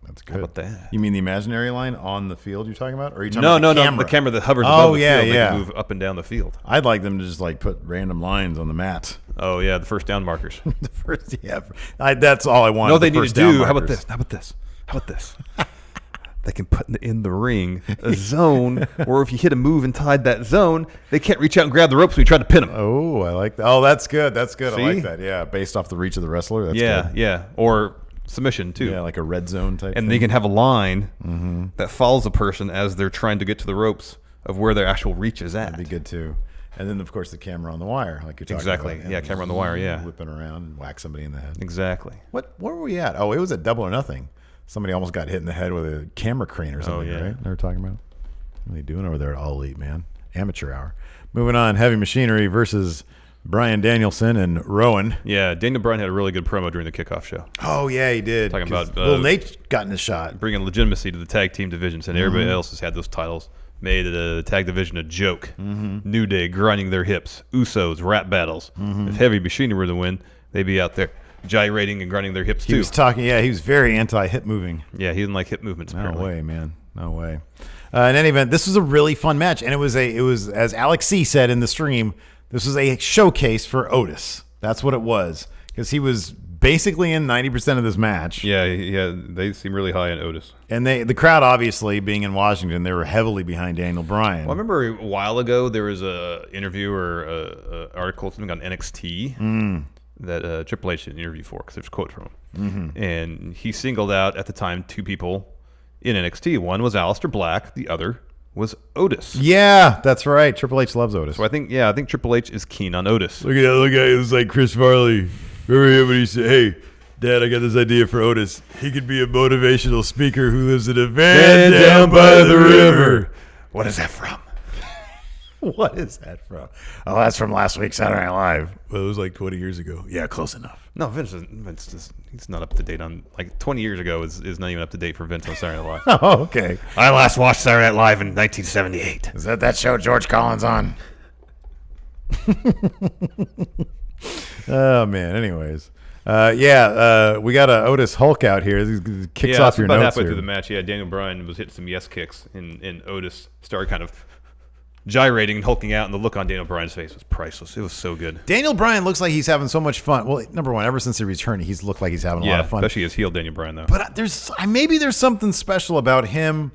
[SPEAKER 4] That's good.
[SPEAKER 5] How about that?
[SPEAKER 4] You mean the imaginary line on the field you're talking about? Or are you talking
[SPEAKER 5] No,
[SPEAKER 4] about the camera?
[SPEAKER 5] the camera that hovers above the field. They
[SPEAKER 4] yeah.
[SPEAKER 5] can move up and down the field.
[SPEAKER 4] I'd like them to just put random lines on the mat.
[SPEAKER 5] Oh, yeah, the first down markers.
[SPEAKER 4] The first, that's all I want.
[SPEAKER 5] No, they need to do. How about this? They can put in the ring a zone, or if you hit a move inside that zone, they can't reach out and grab the ropes when you try to pin them.
[SPEAKER 4] Oh, I like that. Oh, that's good. See? I like that. Yeah, based off the reach of the wrestler. That's good.
[SPEAKER 5] Yeah. Or submission, too.
[SPEAKER 4] Yeah, like a red zone type
[SPEAKER 5] and
[SPEAKER 4] thing.
[SPEAKER 5] they can have a line that follows a person as they're trying to get to the ropes of where their actual reach is at.
[SPEAKER 4] That'd be good, too. And then, of course, the camera on the wire, like you're talking
[SPEAKER 5] Exactly.
[SPEAKER 4] about.
[SPEAKER 5] Yeah, camera on the wire, yeah.
[SPEAKER 4] Whipping around and whack somebody in the head.
[SPEAKER 5] Exactly.
[SPEAKER 4] Where were we at? Oh, it was at Double or Nothing. Somebody almost got hit in the head with a camera crane or something, right? They were talking about. What are they doing over there at All Elite, man? Amateur hour. Moving on, Heavy Machinery versus Bryan Danielson and Rowan.
[SPEAKER 5] Yeah, Daniel Bryan had a really good promo during the kickoff show.
[SPEAKER 4] Oh, yeah, he did.
[SPEAKER 5] Talking about
[SPEAKER 4] Little Nate got in the shot.
[SPEAKER 5] Bringing legitimacy to the tag team divisions, and everybody else has had those titles. Made the tag division a joke. New Day grinding their hips. Usos, rap battles. If Heavy Machinery were to win, they'd be out there gyrating and grinding their hips too.
[SPEAKER 4] He was talking, he was very anti-hip moving.
[SPEAKER 5] Yeah, he didn't like hip movements. Apparently.
[SPEAKER 4] No way, man. No way. In any event, this was a really fun match, and it was as Alex C said in the stream, this was a showcase for Otis. That's what it was, because he was basically in 90% of this match.
[SPEAKER 5] Yeah, they seem really high on Otis.
[SPEAKER 4] And the crowd, obviously, being in Washington, they were heavily behind Daniel Bryan.
[SPEAKER 5] Well, I remember a while ago there was a interview or a article something on NXT that Triple H did an interview for because there's a quote from him. And he singled out at the time 2 people in NXT. One was Aleister Black. The other was Otis.
[SPEAKER 4] Yeah, that's right. Triple H loves Otis.
[SPEAKER 5] So I think Triple H is keen on Otis.
[SPEAKER 6] Look at that little guy. It was like Chris Farley. Remember him when he said, "Hey, Dad, I got this idea for Otis. He could be a motivational speaker who lives in a van down by the river."
[SPEAKER 5] What is that from?
[SPEAKER 4] What is that from? Oh, that's from last week's Saturday Night Live.
[SPEAKER 6] Well, it was like 20 years ago. Yeah, close enough.
[SPEAKER 5] No, Vince he's not up to date on, like 20 years ago is not even up to date for Vince on Saturday Night Live.
[SPEAKER 4] Oh, okay.
[SPEAKER 5] I last watched Saturday Night Live in 1978.
[SPEAKER 4] Is that show George Collins on? Oh, man. Anyways. We got a Otis Hulk out here. This kicks off your
[SPEAKER 5] about
[SPEAKER 4] notes
[SPEAKER 5] halfway
[SPEAKER 4] here.
[SPEAKER 5] through the match. Yeah, Daniel Bryan was hitting some yes kicks, and Otis started kind of gyrating and hulking out, and the look on Daniel Bryan's face was priceless. It was so good.
[SPEAKER 4] Daniel Bryan looks like he's having so much fun. Well, number one, ever since he returned, he's looked like he's having a lot of fun.
[SPEAKER 5] Especially his heel Daniel Bryan, though.
[SPEAKER 4] But maybe there's something special about him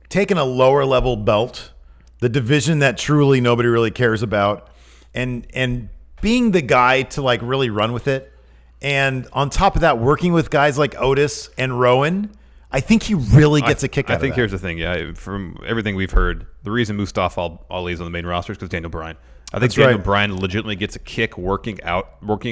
[SPEAKER 4] taking a lower level belt, the division that truly nobody really cares about, and being the guy to like really run with it. And on top of that, working with guys like Otis and Rowan, I think he really gets a kick out of that.
[SPEAKER 5] I think here's the thing. Yeah, from everything we've heard, the reason Mustafa Ali is on the main roster is because Daniel Bryan. I think Daniel Bryan legitimately gets a kick working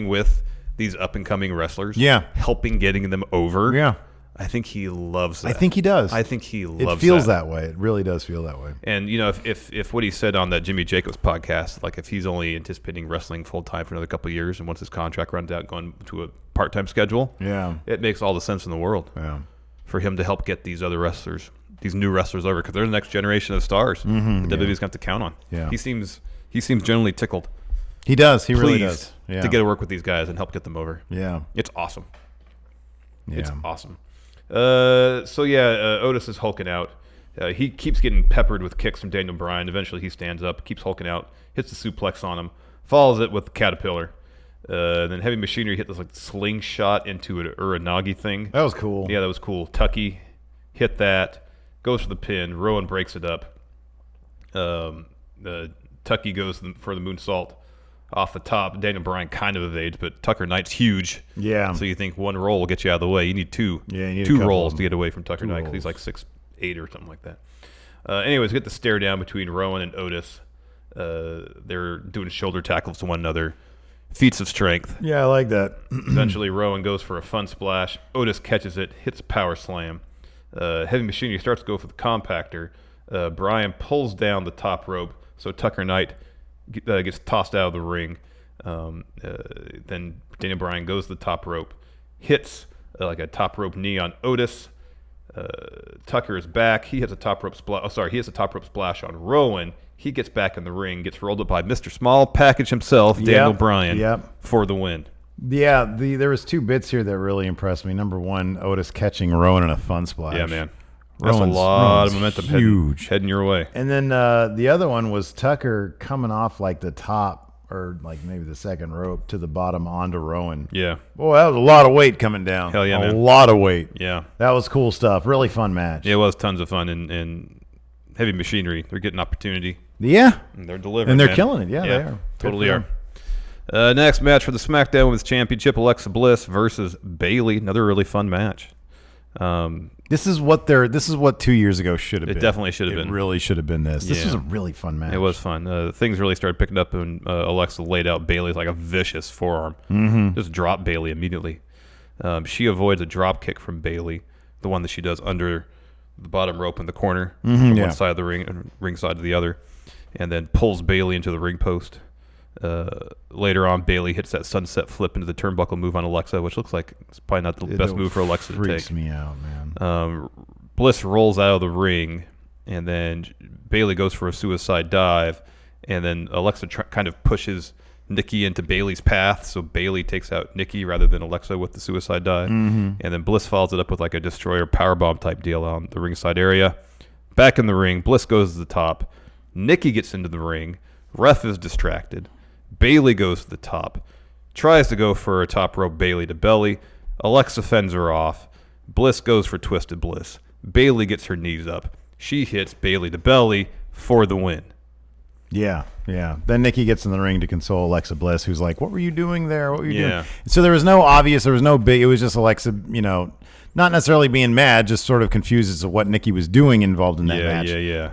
[SPEAKER 5] with these up-and-coming wrestlers.
[SPEAKER 4] Yeah.
[SPEAKER 5] Helping getting them over.
[SPEAKER 4] Yeah.
[SPEAKER 5] I think he loves that.
[SPEAKER 4] I think he does.
[SPEAKER 5] I think he loves that.
[SPEAKER 4] It feels that way. It really does feel that way.
[SPEAKER 5] And, you know, if what he said on that Jimmy Jacobs podcast, like if he's only anticipating wrestling full-time for another couple of years and once his contract runs out, going to a part-time schedule, it makes all the sense in the world for him to help get these other wrestlers, these new wrestlers over, because they're the next generation of stars that WWE's going to have to count on.
[SPEAKER 4] Yeah.
[SPEAKER 5] He seems generally tickled.
[SPEAKER 4] He does. He really does. Yeah.
[SPEAKER 5] To get to work with these guys and help get them over.
[SPEAKER 4] Yeah.
[SPEAKER 5] It's awesome.
[SPEAKER 4] Yeah.
[SPEAKER 5] It's awesome. Otis is hulking out. He keeps getting peppered with kicks from Daniel Bryan. Eventually he stands up, keeps hulking out, hits the suplex on him, follows it with the Caterpillar. Then Heavy Machinery hit this like slingshot into an Uranagi thing.
[SPEAKER 4] That was cool.
[SPEAKER 5] Yeah, that was cool. Tucky hit that, goes for the pin. Rowan breaks it up. Tucky goes for the moonsault off the top. Daniel Bryan kind of evades, but Tucker Knight's huge.
[SPEAKER 4] Yeah.
[SPEAKER 5] So you think one roll will get you out of the way. You need two.
[SPEAKER 4] Yeah, you need
[SPEAKER 5] two rolls to get away from Tucker Knight because he's
[SPEAKER 4] rolls.
[SPEAKER 5] like 6'8" or something like that. Anyways, get the stare down between Rowan and Otis. They're doing shoulder tackles to one another. Feats of strength.
[SPEAKER 4] Yeah, I like that.
[SPEAKER 5] Eventually, Rowan goes for a fun splash. Otis catches it, hits a power slam. Heavy Machinery starts to go for the compactor. Bryan pulls down the top rope, so Tucker Knight gets tossed out of the ring. Then Daniel Bryan goes to the top rope, hits like a top rope knee on Otis. Tucker is back. He hits a top rope splash. He hits a top rope splash on Rowan. He gets back in the ring, gets rolled up by Mr. Small Package himself, Daniel Bryan, for the win.
[SPEAKER 4] Yeah, there was two bits here that really impressed me. Number one, Otis catching Rowan in a fun splash.
[SPEAKER 5] Yeah, man. That's a lot of momentum heading your way.
[SPEAKER 4] And then the other one was Tucker coming off like the top or like maybe the second rope to the bottom onto Rowan.
[SPEAKER 5] Yeah.
[SPEAKER 4] Boy, that was a lot of weight coming down.
[SPEAKER 5] Hell yeah, man.
[SPEAKER 4] A lot of weight.
[SPEAKER 5] Yeah.
[SPEAKER 4] That was cool stuff. Really fun match.
[SPEAKER 5] Yeah, it was tons of fun. And Heavy Machinery, they're getting opportunity.
[SPEAKER 4] Yeah.
[SPEAKER 5] And they're delivering.
[SPEAKER 4] And they're killing it. Yeah, they are.
[SPEAKER 5] Totally are. Next match for the SmackDown Women's Championship, Alexa Bliss versus Bayley. Another really fun match.
[SPEAKER 4] This is what 2 years ago should have been.
[SPEAKER 5] It definitely should have been.
[SPEAKER 4] It really should have been this. This was a really fun match.
[SPEAKER 5] It was fun. Things really started picking up when Alexa laid out Bayley like a vicious forearm. Just dropped Bayley immediately. She avoids a drop kick from Bayley, the one that she does under the bottom rope in the corner, from one side of the ring side to the other, and then pulls Bayley into the ring post. Later on, Bayley hits that sunset flip into the turnbuckle move on Alexa, which looks like it's probably not the best move for Alexa to take.
[SPEAKER 4] Freaks me out, man.
[SPEAKER 5] Bliss rolls out of the ring, and then Bayley goes for a suicide dive, and then Alexa kind of pushes Nikki into Bayley's path, so Bayley takes out Nikki rather than Alexa with the suicide dive. And then Bliss follows it up with like a destroyer powerbomb type deal on the ringside area. Back in the ring, Bliss goes to the top. Nikki gets into the ring. Ref is distracted. Bayley goes to the top, tries to go for a top rope Bayley to belly, Alexa fends her off. Bliss goes for Twisted Bliss. Bayley gets her knees up. She hits Bayley to belly for the win.
[SPEAKER 4] Yeah. Then Nikki gets in the ring to console Alexa Bliss, who's like, "What were you doing there? What were you doing?" So there was no big. It was just Alexa, not necessarily being mad, just sort of confused as to what Nikki was doing involved in that match.
[SPEAKER 5] Yeah.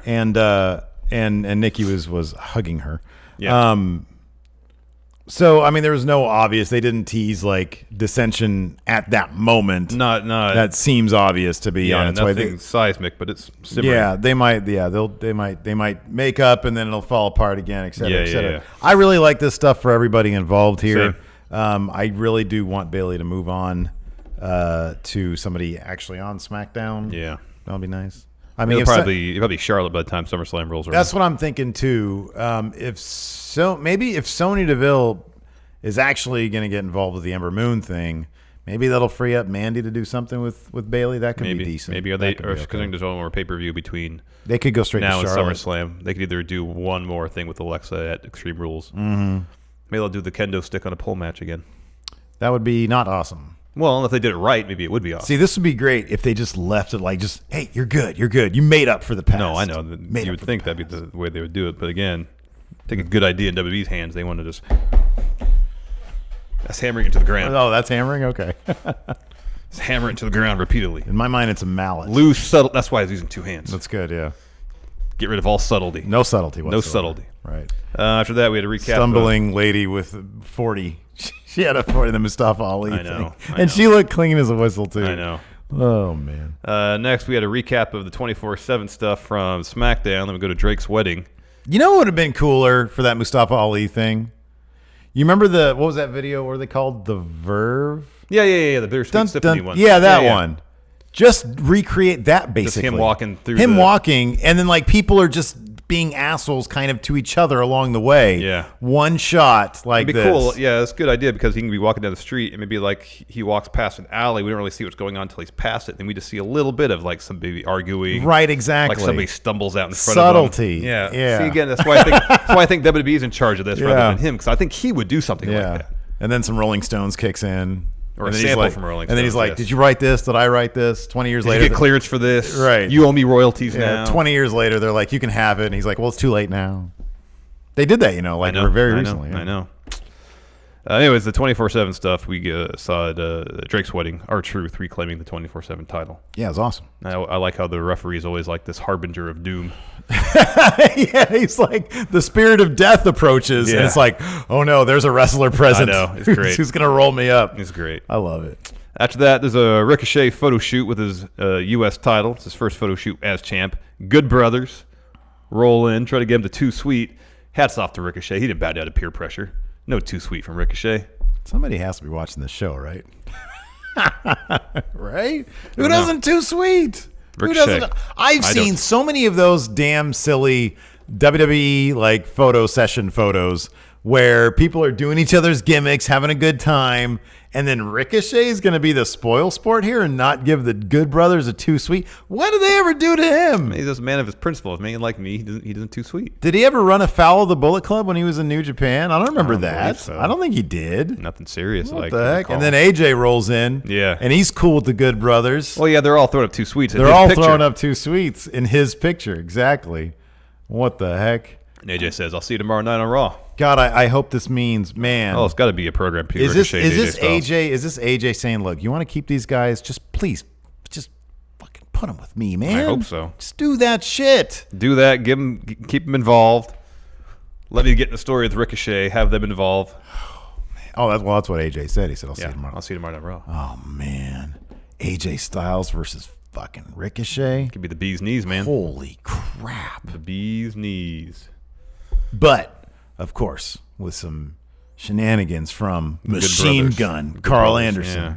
[SPEAKER 4] And Nikki was hugging her.
[SPEAKER 5] Yeah.
[SPEAKER 4] So I mean, there was no obvious. They didn't tease like dissension at that moment.
[SPEAKER 5] Not
[SPEAKER 4] that seems obvious to be on its way.
[SPEAKER 5] Nothing seismic, but it's simmering.
[SPEAKER 4] Yeah, they might. Yeah, they might make up and then it'll fall apart again, et cetera, et cetera.
[SPEAKER 5] Yeah.
[SPEAKER 4] I really like this stuff for everybody involved here.
[SPEAKER 5] Same.
[SPEAKER 4] I really do want Bayley to move on to somebody actually on SmackDown.
[SPEAKER 5] Yeah,
[SPEAKER 4] that'll be nice. I mean,
[SPEAKER 5] it'll probably Charlotte by the time SummerSlam rolls around.
[SPEAKER 4] That's what I'm thinking too. Maybe if Sonya Deville is actually going to get involved with the Ember Moon thing, maybe that'll free up Mandy to do something with Bayley. That could be decent.
[SPEAKER 5] Maybe there's only one more pay-per-view between.
[SPEAKER 4] They could go straight
[SPEAKER 5] now
[SPEAKER 4] to
[SPEAKER 5] and
[SPEAKER 4] Charlotte.
[SPEAKER 5] SummerSlam. They could either do one more thing with Alexa at Extreme Rules.
[SPEAKER 4] Mm-hmm.
[SPEAKER 5] Maybe they'll do the kendo stick on a pole match again.
[SPEAKER 4] That would be not awesome.
[SPEAKER 5] Well, if they did it right, maybe it would be awesome.
[SPEAKER 4] See, this would be great if they just left it like hey, you're good. You made up for the past.
[SPEAKER 5] No, I know. You would think that'd be the way they would do it. But again, take a good idea in WWE's hands. They want to just... That's hammering it to the ground.
[SPEAKER 4] Oh, that's hammering? Okay.
[SPEAKER 5] It's hammering it to the ground repeatedly.
[SPEAKER 4] In my mind, it's a mallet.
[SPEAKER 5] Loose, subtle. That's why I was using two hands.
[SPEAKER 4] That's good, yeah.
[SPEAKER 5] Get rid of all subtlety.
[SPEAKER 4] No subtlety whatsoever.
[SPEAKER 5] No subtlety.
[SPEAKER 4] Right.
[SPEAKER 5] After that, we had a recap.
[SPEAKER 4] Stumbling lady with 40. She had a 40, the Mustafa Ali
[SPEAKER 5] I know.
[SPEAKER 4] And she looked clean as a whistle, too.
[SPEAKER 5] I know.
[SPEAKER 4] Oh, man.
[SPEAKER 5] Next, we had a recap of the 24/7 stuff from SmackDown. Then we go to Drake's wedding.
[SPEAKER 4] You know what would have been cooler for that Mustafa Ali thing? You remember what was that video? What were they called? The Verve?
[SPEAKER 5] Yeah. The Bittersweet Symphony one.
[SPEAKER 4] Yeah, that one. Just recreate that, basically.
[SPEAKER 5] Just him walking through
[SPEAKER 4] walking, and then like people are just being assholes kind of to each other along the way.
[SPEAKER 5] Yeah.
[SPEAKER 4] One shot like
[SPEAKER 5] It'd be
[SPEAKER 4] this.
[SPEAKER 5] cool. Yeah, that's a good idea because he can be walking down the street and maybe like he walks past an alley. We don't really see what's going on until he's past it. Then we just see a little bit of like somebody arguing.
[SPEAKER 4] Right, exactly.
[SPEAKER 5] Like somebody stumbles out in front
[SPEAKER 4] Subtlety.
[SPEAKER 5] of him.
[SPEAKER 4] Yeah.
[SPEAKER 5] See, again, that's why I think WWE's in charge of this rather than him because I think he would do something like that.
[SPEAKER 4] And then some Rolling Stones kicks in.
[SPEAKER 5] Or a sample from Rolling Stones.
[SPEAKER 4] And then he's like, did you write this? Did I write this? 20 years later.
[SPEAKER 5] Did you get clearance for this?
[SPEAKER 4] Right.
[SPEAKER 5] You owe me royalties now.
[SPEAKER 4] 20 years later, they're like, you can have it. And he's like, well, it's too late now. They did that, very recently.
[SPEAKER 5] I know. Anyways, the 24/7 stuff, we saw at Drake's wedding, R-Truth reclaiming the 24/7 title.
[SPEAKER 4] Yeah, it was awesome.
[SPEAKER 5] I like how the referee is always like this harbinger of doom.
[SPEAKER 4] Yeah, he's like the spirit of death approaches, and it's like, oh no, there's a wrestler present.
[SPEAKER 5] I know, it's great.
[SPEAKER 4] Who's gonna roll me up?
[SPEAKER 5] It's great.
[SPEAKER 4] I love it.
[SPEAKER 5] After that, there's a Ricochet photo shoot with his U.S. title. It's his first photo shoot as champ. Good brothers roll in, try to get him to Too Sweet. Hats off to Ricochet. He didn't bow down to peer pressure. No Too Sweet from Ricochet.
[SPEAKER 4] Somebody has to be watching this show, right? Right? Who doesn't Too Sweet?
[SPEAKER 5] Ricochet.
[SPEAKER 4] Who doesn't? I've seen so many of those damn silly WWE like photo session photos where people are doing each other's gimmicks, having a good time, and then Ricochet is going to be the spoil sport here and not give the Good Brothers a Too Sweet. What did they ever do to him?
[SPEAKER 5] He's just a man of his principles. Man like me, he doesn't Too Sweet.
[SPEAKER 4] Did he ever run afoul of the Bullet Club when he was in New Japan? I don't remember that.
[SPEAKER 5] So.
[SPEAKER 4] I don't think he did.
[SPEAKER 5] Nothing serious.
[SPEAKER 4] What the heck? And then AJ rolls in.
[SPEAKER 5] Yeah.
[SPEAKER 4] And he's cool with the Good Brothers.
[SPEAKER 5] Well, yeah, they're all throwing up Too Sweets.
[SPEAKER 4] They're all throwing up Too Sweets in his picture. Exactly. What the heck?
[SPEAKER 5] And AJ says, I'll see you tomorrow night on Raw.
[SPEAKER 4] God, I hope this means, man.
[SPEAKER 5] Oh, it's got to be a program.
[SPEAKER 4] Is this AJ? Is this AJ saying, look, you want to keep these guys? Just please, just fucking put them with me, man.
[SPEAKER 5] I hope so.
[SPEAKER 4] Just do that shit.
[SPEAKER 5] Do that. Keep them involved. Let me get in the story with Ricochet. Have them involved.
[SPEAKER 4] Oh, that's what AJ said. He said, I'll see you tomorrow.
[SPEAKER 5] I'll see you tomorrow night on Raw.
[SPEAKER 4] Oh, man. AJ Styles versus fucking Ricochet.
[SPEAKER 5] Could be the bee's knees, man.
[SPEAKER 4] Holy crap.
[SPEAKER 5] The bee's knees.
[SPEAKER 4] But, of course, with some shenanigans from Machine Gun Carl Anderson.
[SPEAKER 5] Yeah.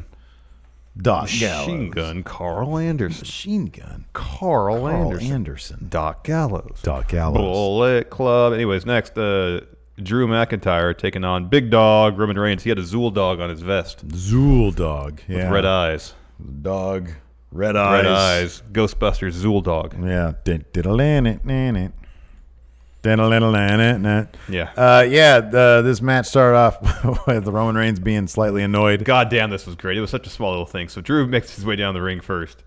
[SPEAKER 4] Doc
[SPEAKER 5] Machine
[SPEAKER 4] Gallows.
[SPEAKER 5] Gun Carl Anderson.
[SPEAKER 4] Machine Gun
[SPEAKER 5] Carl Anderson.
[SPEAKER 4] Doc
[SPEAKER 5] Gallows.
[SPEAKER 4] Bullet
[SPEAKER 5] Club. Anyways, next, Drew McIntyre taking on Big Dog Roman Reigns. He had a Zool dog on his vest.
[SPEAKER 4] Zool dog.
[SPEAKER 5] With red eyes.
[SPEAKER 4] Dog. Red eyes.
[SPEAKER 5] Red eyes. Ghostbusters Zool dog.
[SPEAKER 4] Yeah.
[SPEAKER 5] Yeah.
[SPEAKER 4] This match started off with Roman Reigns being slightly annoyed.
[SPEAKER 5] God damn, this was great. It was such a small little thing. So Drew makes his way down the ring first.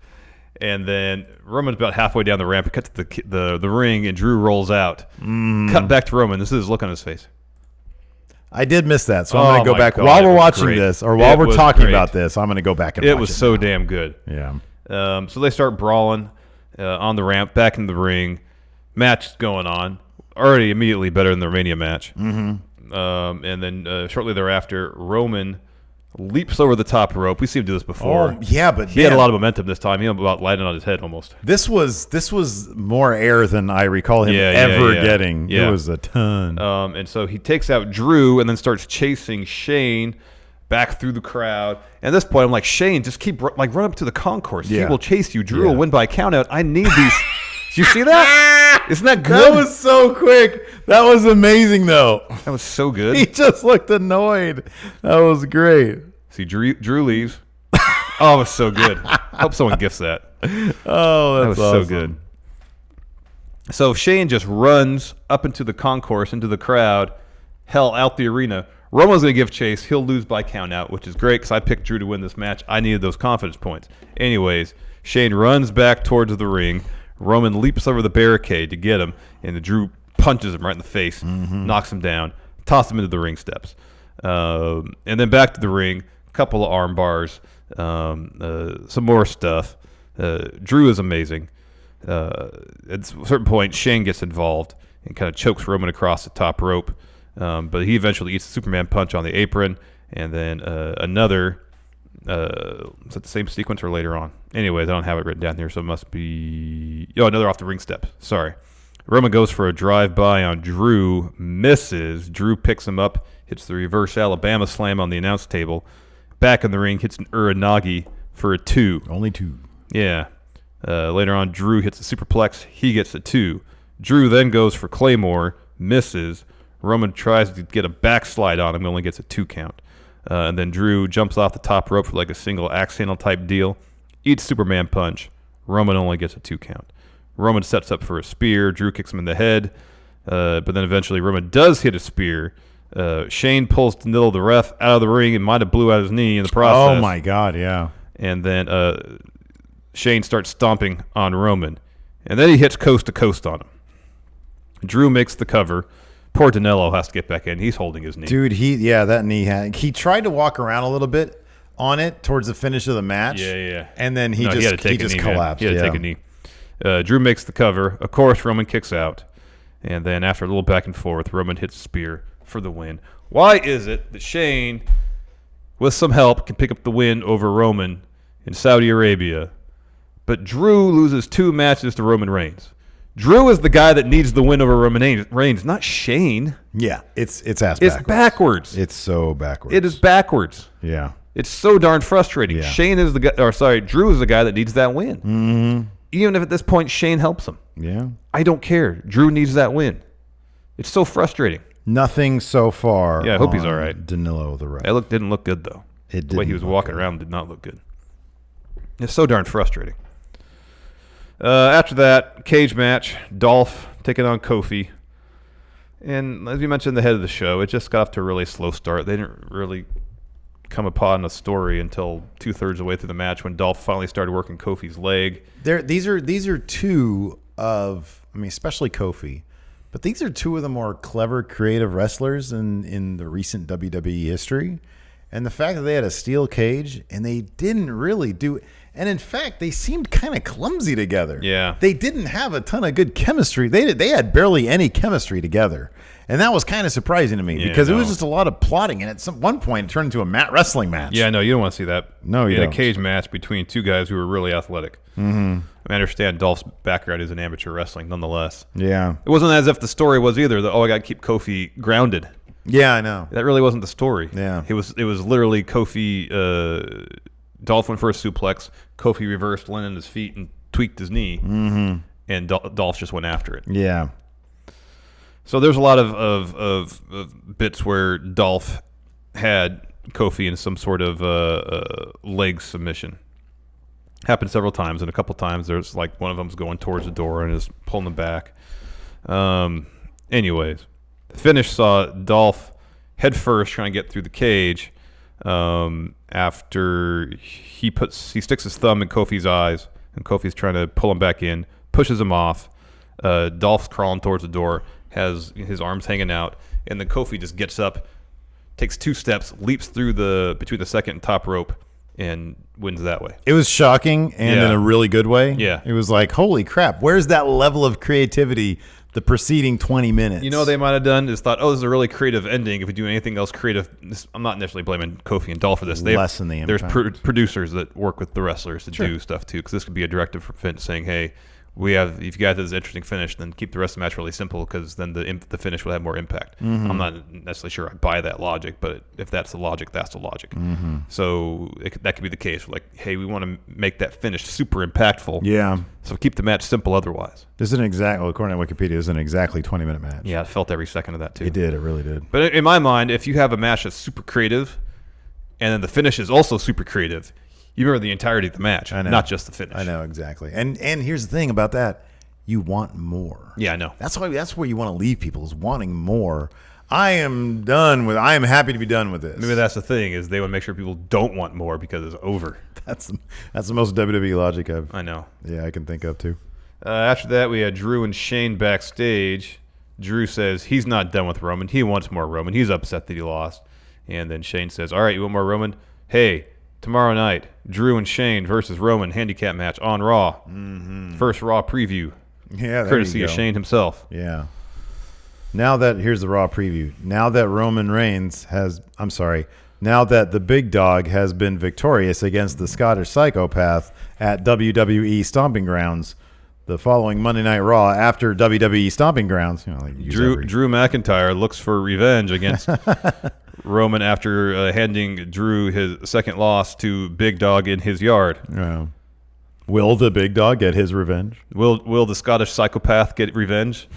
[SPEAKER 5] And then Roman's about halfway down the ramp. He cuts to the ring, and Drew rolls out. Cut back to Roman. This is his look on his face.
[SPEAKER 4] I did miss that, so I'm going to go back.
[SPEAKER 5] God,
[SPEAKER 4] while we're watching this, or while we're talking about this, I'm going to go back and watch it.
[SPEAKER 5] It was so damn good.
[SPEAKER 4] Yeah.
[SPEAKER 5] So they start brawling on the ramp, back in the ring. Match going on. Already immediately better than the Mania match. Mm-hmm. And then shortly thereafter, Roman leaps over the top rope. We've seen him do this before.
[SPEAKER 4] Oh, yeah, but
[SPEAKER 5] he had a lot of momentum this time. He about landed on his head almost.
[SPEAKER 4] This was more air than I recall him getting.
[SPEAKER 5] Yeah.
[SPEAKER 4] It was a ton.
[SPEAKER 5] And so he takes out Drew and then starts chasing Shane back through the crowd. And at this point, I'm like, Shane, just run up to the concourse.
[SPEAKER 4] Yeah.
[SPEAKER 5] He will chase you. Drew will win by countout. I need these. Did you see that? Isn't that good?
[SPEAKER 4] That was so quick. That was amazing, though.
[SPEAKER 5] That was so good.
[SPEAKER 4] He just looked annoyed. That was great.
[SPEAKER 5] See, Drew leaves. Oh, it was so good. I hope someone gifts that.
[SPEAKER 4] Oh,
[SPEAKER 5] that was
[SPEAKER 4] awesome.
[SPEAKER 5] so good. So Shane just runs up into the concourse, into the crowd, out the arena. Roman's going to give chase. He'll lose by count out, which is great because I picked Drew to win this match. I needed those confidence points. Anyways, Shane runs back towards the ring. Roman leaps over the barricade to get him, and Drew punches him right in the face, knocks him down, tosses him into the ring steps. And then back to the ring, a couple of arm bars, some more stuff. Drew is amazing. At a certain point, Shane gets involved and kind of chokes Roman across the top rope. But he eventually eats a Superman punch on the apron, and then another. Is that the same sequence or later on? Anyways, I don't have it written down here, so it must be... Oh, another off the ring step. Sorry. Roman goes for a drive-by on Drew, misses. Drew picks him up, hits the reverse Alabama slam on the announce table. Back in the ring, hits an Uranagi for a 2.
[SPEAKER 4] Only 2.
[SPEAKER 5] Yeah. Later on, Drew hits a superplex. He gets a 2. Drew then goes for Claymore, misses. Roman tries to get a backslide on him, only gets a 2 count. And then Drew jumps off the top rope for like a single axe handle type deal. Eats Superman punch. Roman only gets a 2 count. Roman sets up for a spear. Drew kicks him in the head. But then eventually Roman does hit a spear. Shane pulls the middle of the ref out of the ring and might have blew out his knee in the process.
[SPEAKER 4] Oh, my God, yeah.
[SPEAKER 5] And then Shane starts stomping on Roman. And then he hits coast to coast on him. Drew makes the cover. Poor Danilo has to get back in. He's holding his knee.
[SPEAKER 4] Dude, that knee he tried to walk around a little bit on it towards the finish of the match.
[SPEAKER 5] Yeah.
[SPEAKER 4] And then he just collapsed.
[SPEAKER 5] He had to take a knee. Drew makes the cover. Of course, Roman kicks out. And then after a little back and forth, Roman hits a spear for the win. Why is it that Shane, with some help, can pick up the win over Roman in Saudi Arabia, but Drew loses 2 matches to Roman Reigns? Drew is the guy that needs the win over Roman Reigns, not Shane.
[SPEAKER 4] Yeah, it's
[SPEAKER 5] backwards.
[SPEAKER 4] It's so backwards.
[SPEAKER 5] It is backwards.
[SPEAKER 4] Yeah.
[SPEAKER 5] It's so darn frustrating.
[SPEAKER 4] Yeah.
[SPEAKER 5] Drew is the guy that needs that win.
[SPEAKER 4] Mm-hmm.
[SPEAKER 5] Even if at this point Shane helps him.
[SPEAKER 4] Yeah.
[SPEAKER 5] I don't care. Drew needs that win. It's so frustrating.
[SPEAKER 4] Nothing so far.
[SPEAKER 5] Yeah, I hope he's all right.
[SPEAKER 4] Danilo the ref.
[SPEAKER 5] It didn't look good though. The way he was walking around did not look good. It's so darn frustrating. After that, cage match, Dolph taking on Kofi. And as you mentioned, the head of the show, it just got off to a really slow start. They didn't really come upon a story until 2/3 of the way through the match when Dolph finally started working Kofi's leg.
[SPEAKER 4] These are two of, especially Kofi, but these are 2 of the more clever, creative wrestlers in the recent WWE history. And the fact that they had a steel cage and they didn't really do... And in fact, they seemed kind of clumsy together.
[SPEAKER 5] Yeah.
[SPEAKER 4] They didn't have a ton of good chemistry. They had barely any chemistry together. And that was kind of surprising to me because it was just a lot of plotting. And at one point, it turned into a mat wrestling match.
[SPEAKER 5] Yeah, no, you don't want to see that.
[SPEAKER 4] No, you don't.
[SPEAKER 5] In a cage match between 2 guys who were really athletic. Mm-hmm. I understand Dolph's background is in amateur wrestling nonetheless.
[SPEAKER 4] Yeah.
[SPEAKER 5] It wasn't as if the story was either that, I got to keep Kofi grounded.
[SPEAKER 4] Yeah, I know.
[SPEAKER 5] That really wasn't the story.
[SPEAKER 4] Yeah.
[SPEAKER 5] It was literally Kofi... Dolph went for a suplex. Kofi reversed, landed on his feet, and tweaked his knee. Mm-hmm. And Dolph just went after it.
[SPEAKER 4] Yeah.
[SPEAKER 5] So there's a lot of bits where Dolph had Kofi in some sort of leg submission. Happened several times, and a couple times there's like one of them's going towards the door and is pulling them back. Anyways, the finish saw Dolph head first trying to get through the cage after he sticks his thumb in Kofi's eyes, and Kofi's trying to pull him back in, pushes him off. Dolph's crawling towards the door, has his arms hanging out, and then Kofi just gets up, takes 2 steps, leaps through between the second and top rope, and wins that way.
[SPEAKER 4] It was shocking and in a really good way.
[SPEAKER 5] Yeah.
[SPEAKER 4] It was like, holy crap, where's that level of creativity the preceding 20 minutes?
[SPEAKER 5] You know what they might have done is thought, oh, this is a really creative ending. If we do anything else creative, I'm not necessarily blaming Kofi and Dolph for this.
[SPEAKER 4] Lessen the
[SPEAKER 5] There's
[SPEAKER 4] impact.
[SPEAKER 5] producers that work with the wrestlers to do stuff too, because this could be a directive from Vince saying, hey, if you guys have this interesting finish, then keep the rest of the match really simple, because then the finish will have more impact. I'm not necessarily sure I buy that logic, but if that's the logic, that's the logic. So that could be the case. Like, hey, we want to make that finish super impactful.
[SPEAKER 4] Yeah.
[SPEAKER 5] So keep the match simple otherwise.
[SPEAKER 4] This isn't exactly, according to Wikipedia, this is an exactly 20-minute match.
[SPEAKER 5] Yeah, I felt every second of that too.
[SPEAKER 4] It did. It really did.
[SPEAKER 5] But in my mind, if you have a match that's super creative, and then the finish is also super creative, you remember the entirety of the match, not just the finish.
[SPEAKER 4] I know, exactly. And here's the thing about that. You want more.
[SPEAKER 5] Yeah, I know.
[SPEAKER 4] That's where you want to leave people, is wanting more. I am happy to be done with this.
[SPEAKER 5] Maybe that's the thing, is they want to make sure people don't want more because it's over.
[SPEAKER 4] That's the most WWE logic
[SPEAKER 5] I know.
[SPEAKER 4] I can think of too.
[SPEAKER 5] After that, we had Drew and Shane backstage. Drew says he's not done with Roman. He wants more Roman. He's upset that he lost. And then Shane says, all right, you want more Roman? Hey, tomorrow night, Drew and Shane versus Roman handicap match on Raw. First Raw preview.
[SPEAKER 4] Yeah,
[SPEAKER 5] courtesy of Shane himself.
[SPEAKER 4] Yeah. Here's the Raw preview. Now that now that the big dog has been victorious against the Scottish psychopath at WWE Stomping Grounds, the following Monday Night Raw after WWE Stomping Grounds,
[SPEAKER 5] Drew McIntyre looks for revenge against Roman after handing Drew his second loss to Big Dog in his yard.
[SPEAKER 4] Will the big dog get his revenge?
[SPEAKER 5] Will the Scottish psychopath get revenge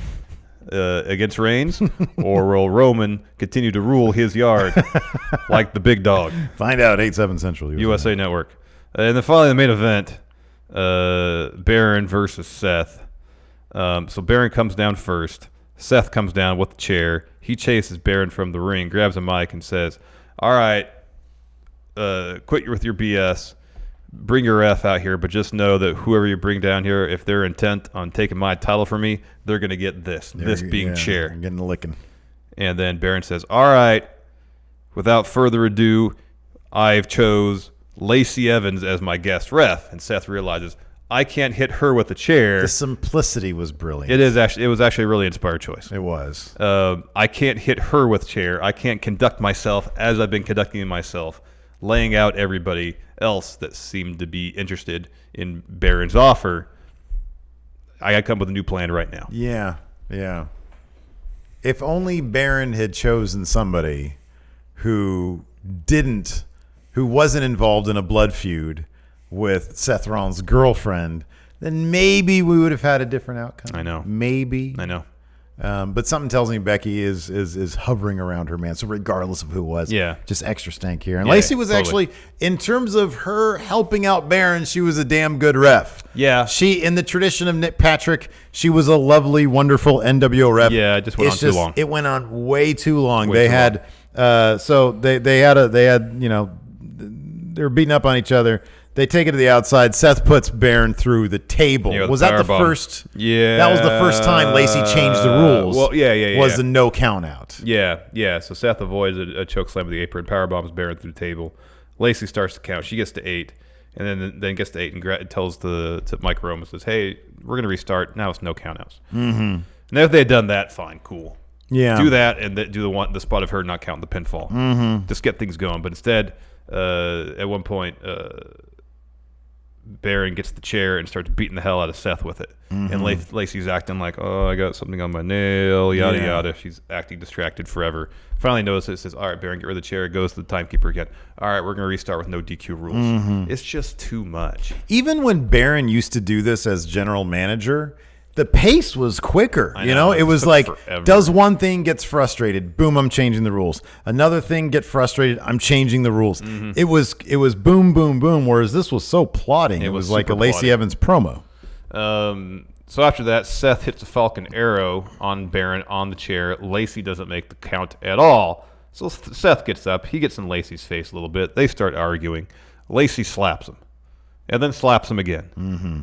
[SPEAKER 5] against Reigns, or will Roman continue to rule his yard like the big dog?
[SPEAKER 4] Find out 8/7 Central
[SPEAKER 5] USA Network. And then finally the main event, Baron versus Seth. So Baron comes down first. Seth comes down with the chair. He chases Baron from the ring, grabs a mic, and says, all right, quit with your BS. Bring your F out here, but just know that whoever you bring down here, if they're intent on taking my title from me, they're going to get this being chair.
[SPEAKER 4] I'm getting the licking.
[SPEAKER 5] And then Baron says, all right, without further ado, I've chose Lacey Evans as my guest ref. And Seth realizes, I can't hit her with a chair.
[SPEAKER 4] The simplicity was brilliant.
[SPEAKER 5] It was actually a really inspired choice.
[SPEAKER 4] It was.
[SPEAKER 5] I can't hit her with chair. I can't conduct myself as I've been conducting myself, laying out everybody else that seemed to be interested in Baron's offer. I got to come up with a new plan right now.
[SPEAKER 4] Yeah. If only Baron had chosen somebody who wasn't involved in a blood feud with Seth Rollins' girlfriend, then maybe we would have had a different outcome.
[SPEAKER 5] I know.
[SPEAKER 4] Maybe.
[SPEAKER 5] I know.
[SPEAKER 4] But something tells me Becky is hovering around her man. So regardless of who it was, just extra stank here. And Lacey was actually, in terms of her helping out Baron, she was a damn good ref.
[SPEAKER 5] Yeah.
[SPEAKER 4] She, in the tradition of Nick Patrick, she was a lovely, wonderful NWO ref.
[SPEAKER 5] Yeah, it just went on too long.
[SPEAKER 4] It went on way too long. They had they were beating up on each other. They take it to the outside. Seth puts Baron through the table.
[SPEAKER 5] Yeah,
[SPEAKER 4] was that the first?
[SPEAKER 5] Yeah,
[SPEAKER 4] that was the first time Lacey changed the rules.
[SPEAKER 5] Well, yeah.
[SPEAKER 4] Was the no count out?
[SPEAKER 5] Yeah. So Seth avoids a choke slam with the apron, power bombs Baron through the table. Lacey starts to count. She gets to 8, and then gets to 8 and tells to Mike Roman, says, "Hey, we're gonna restart. Now it's no count outs." And if they had done that, fine, cool.
[SPEAKER 4] Yeah,
[SPEAKER 5] do that and do the spot of her not counting the pinfall. Just get things going. But instead, at one point. Baron gets the chair and starts beating the hell out of Seth with it. And Lacey's acting like, oh, I got something on my nail, yada, yada. She's acting distracted forever. Finally notices, says, all right, Baron, get rid of the chair. Goes to the timekeeper again. All right, we're going to restart with no DQ rules. It's just too much.
[SPEAKER 4] Even when Baron used to do this as general manager, the pace was quicker. It was like, forever. Does one thing, gets frustrated, boom, I'm changing the rules. Another thing, get frustrated, I'm changing the rules. It was boom, boom, boom. Whereas this was so plotting. It was like a Lacey Evans promo.
[SPEAKER 5] So after that, Seth hits a Falcon Arrow on Baron on the chair. Lacey doesn't make the count at all. So Seth gets up. He gets in Lacey's face a little bit. They start arguing. Lacey slaps him. And then slaps him again. Mm-hmm.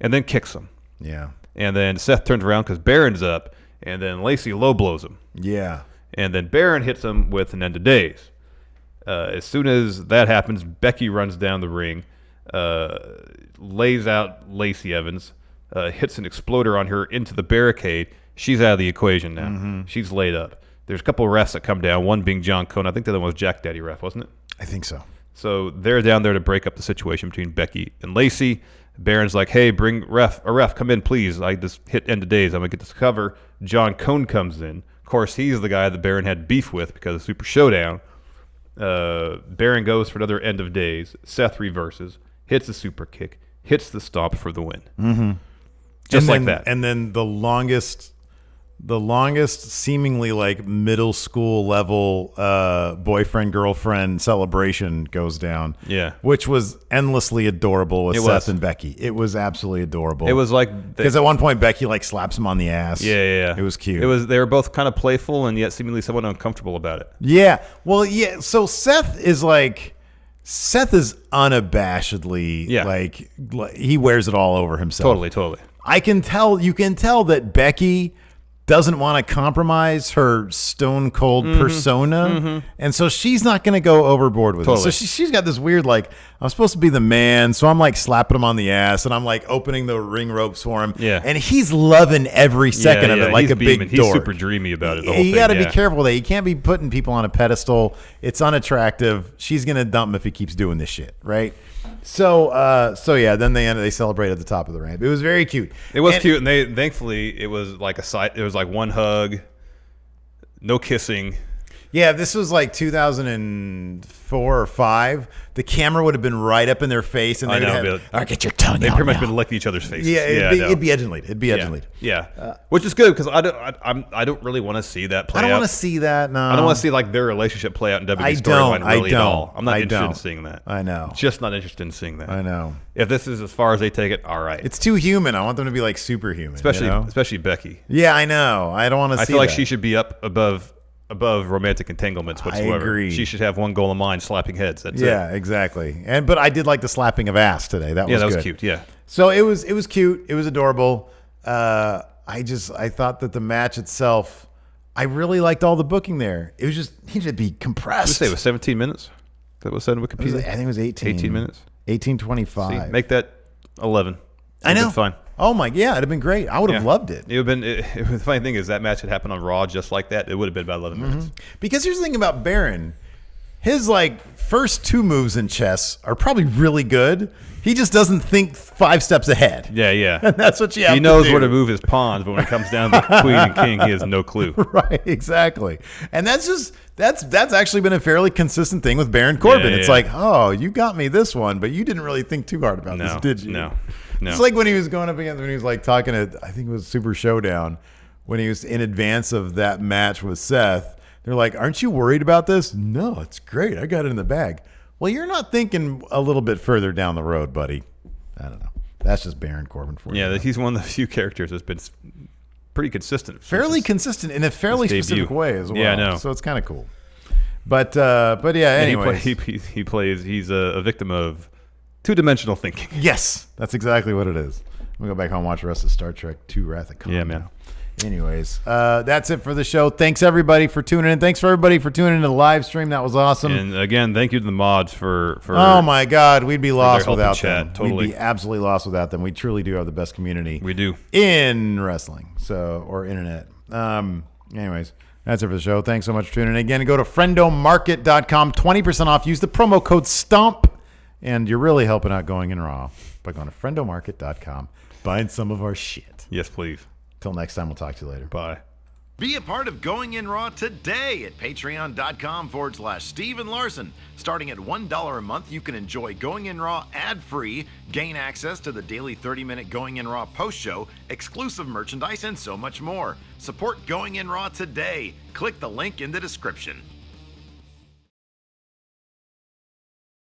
[SPEAKER 5] And then kicks him.
[SPEAKER 4] Yeah.
[SPEAKER 5] And then Seth turns around because Baron's up. And then Lacey low blows him.
[SPEAKER 4] Yeah.
[SPEAKER 5] And then Baron hits him with an end of days. As soon as that happens, Becky runs down the ring, lays out Lacey Evans, hits an exploder on her into the barricade. She's out of the equation now. Mm-hmm. She's laid up. There's a couple of refs that come down, one being John Cone. I think the other one was Jack Daddy ref, wasn't it?
[SPEAKER 4] I think so.
[SPEAKER 5] So they're down there to break up the situation between Becky and Lacey. Baron's like, hey, bring a ref, come in, please. I just hit end of days. I'm going to get this cover. John Cone comes in. Of course, he's the guy that Baron had beef with because of Super Showdown. Baron goes for another end of days. Seth reverses, hits a super kick, hits the stomp for the win.
[SPEAKER 4] Mm-hmm.
[SPEAKER 5] Just like that.
[SPEAKER 4] And then the longest seemingly like middle school level boyfriend girlfriend celebration goes down.
[SPEAKER 5] Yeah,
[SPEAKER 4] which was endlessly adorable with Seth and Becky. It was absolutely adorable.
[SPEAKER 5] It was like
[SPEAKER 4] because at one point Becky like slaps him on the ass.
[SPEAKER 5] Yeah.
[SPEAKER 4] It was cute.
[SPEAKER 5] They were both kind of playful and yet seemingly somewhat uncomfortable about it.
[SPEAKER 4] Yeah. Well, yeah. So Seth is unabashedly like he wears it all over himself.
[SPEAKER 5] Totally.
[SPEAKER 4] You can tell that Becky doesn't want to compromise her stone cold persona, and so she's not going to go overboard with it. So she's got this weird like, I'm supposed to be the man, so I'm like slapping him on the ass, and I'm like opening the ring ropes for him.
[SPEAKER 5] Yeah,
[SPEAKER 4] and he's loving every second of it, like
[SPEAKER 5] he's
[SPEAKER 4] a big dork.
[SPEAKER 5] He's super dreamy about it. The whole
[SPEAKER 4] you
[SPEAKER 5] got to
[SPEAKER 4] be careful with that. You can't be putting people on a pedestal. It's unattractive. She's going to dump him if he keeps doing this shit, right? So yeah, then they celebrate at the top of the ramp. It was very cute.
[SPEAKER 5] It was cute, and they thankfully it was like it was like one hug, no kissing.
[SPEAKER 4] Yeah, this was like 2004 or 5. The camera would have been right up in their face, and they would have, get your tongue out.
[SPEAKER 5] They've pretty much been licking each other's faces.
[SPEAKER 4] Yeah, it'd be edge and lead. It'd be edge and lead.
[SPEAKER 5] Yeah, which is good because I don't really want to see that play out.
[SPEAKER 4] I don't want to see that. No,
[SPEAKER 5] I don't want to see like their relationship play out in WWE storyline really at all. I'm not interested in seeing that.
[SPEAKER 4] I know.
[SPEAKER 5] Just not interested in seeing that.
[SPEAKER 4] I know.
[SPEAKER 5] If this is as far as they take it, all right.
[SPEAKER 4] It's too human. I want them to be like superhuman.
[SPEAKER 5] Especially Becky.
[SPEAKER 4] Yeah, I know. I don't want to see.
[SPEAKER 5] I feel like she should be up above romantic entanglements whatsoever.
[SPEAKER 4] I agree.
[SPEAKER 5] She should have one goal in mind: slapping heads. That's it.
[SPEAKER 4] Yeah, exactly. But I did like the slapping of ass today. That was good.
[SPEAKER 5] Cute. Yeah.
[SPEAKER 4] So it was cute. It was adorable. I thought that the match itself, I really liked all the booking there. It was just needed to be compressed.
[SPEAKER 5] Did you say it was 17 minutes? That was said in Wikipedia.
[SPEAKER 4] I think it was 18.
[SPEAKER 5] 18 minutes.
[SPEAKER 4] 18:25.
[SPEAKER 5] See, make that 11.
[SPEAKER 4] I know.
[SPEAKER 5] Fine.
[SPEAKER 4] Oh my, yeah, it'd have been great. I would have loved it.
[SPEAKER 5] It would have been. The funny thing is that match had happened on Raw just like that. It would have been about 11 minutes.
[SPEAKER 4] Because here's the thing about Baron, his like first 2 moves in chess are probably really good. He just doesn't think 5 steps ahead.
[SPEAKER 5] Yeah.
[SPEAKER 4] And that's what you have to do.
[SPEAKER 5] He knows where to move his pawns, but when it comes down to Queen and King, he has no clue.
[SPEAKER 4] Right, exactly. And that's actually been a fairly consistent thing with Baron Corbin. It's like, oh, you got me this one, but you didn't really think too hard about this, did you?
[SPEAKER 5] No.
[SPEAKER 4] It's like when he was going up against, when he was like talking to, I think it was Super Showdown, when he was in advance of that match with Seth. They're like, aren't you worried about this? No, it's great. I got it in the bag. Well, you're not thinking a little bit further down the road, buddy. I don't know. That's just Baron Corbin for you.
[SPEAKER 5] Yeah, he's one of the few characters that's been pretty consistent.
[SPEAKER 4] Fairly consistent in a fairly specific way as well.
[SPEAKER 5] Yeah, I know.
[SPEAKER 4] So it's kind of cool. But yeah, anyway.
[SPEAKER 5] He's a victim of two-dimensional thinking.
[SPEAKER 4] Yes, that's exactly what it is. I'm going to go back home and watch the rest of Star Trek II Wrath of Khan.
[SPEAKER 5] Yeah, man.
[SPEAKER 4] Anyways, that's it for the show. Thanks, everybody, for tuning in. Thanks for everybody for tuning in to the live stream. That was awesome.
[SPEAKER 5] And again, thank you to the mods for
[SPEAKER 4] oh, my God. We'd be lost without them.
[SPEAKER 5] Totally.
[SPEAKER 4] We'd be absolutely lost without them. We truly do have the best community.
[SPEAKER 5] We do.
[SPEAKER 4] In wrestling, or internet. Anyways, that's it for the show. Thanks so much for tuning in. Again, go to friendomarket.com. 20% off. Use the promo code STOMP. And you're really helping out Going in Raw by going to friendomarket.com. Buying some of our shit.
[SPEAKER 5] Yes, please.
[SPEAKER 4] Till next time, we'll talk to you later.
[SPEAKER 5] Bye.
[SPEAKER 7] Be a part of Going in Raw today at patreon.com/Steve and Larson. Starting at $1 a month, you can enjoy Going in Raw ad-free, gain access to the daily 30-minute Going in Raw post-show, exclusive merchandise, and so much more. Support Going in Raw today. Click the link in the description.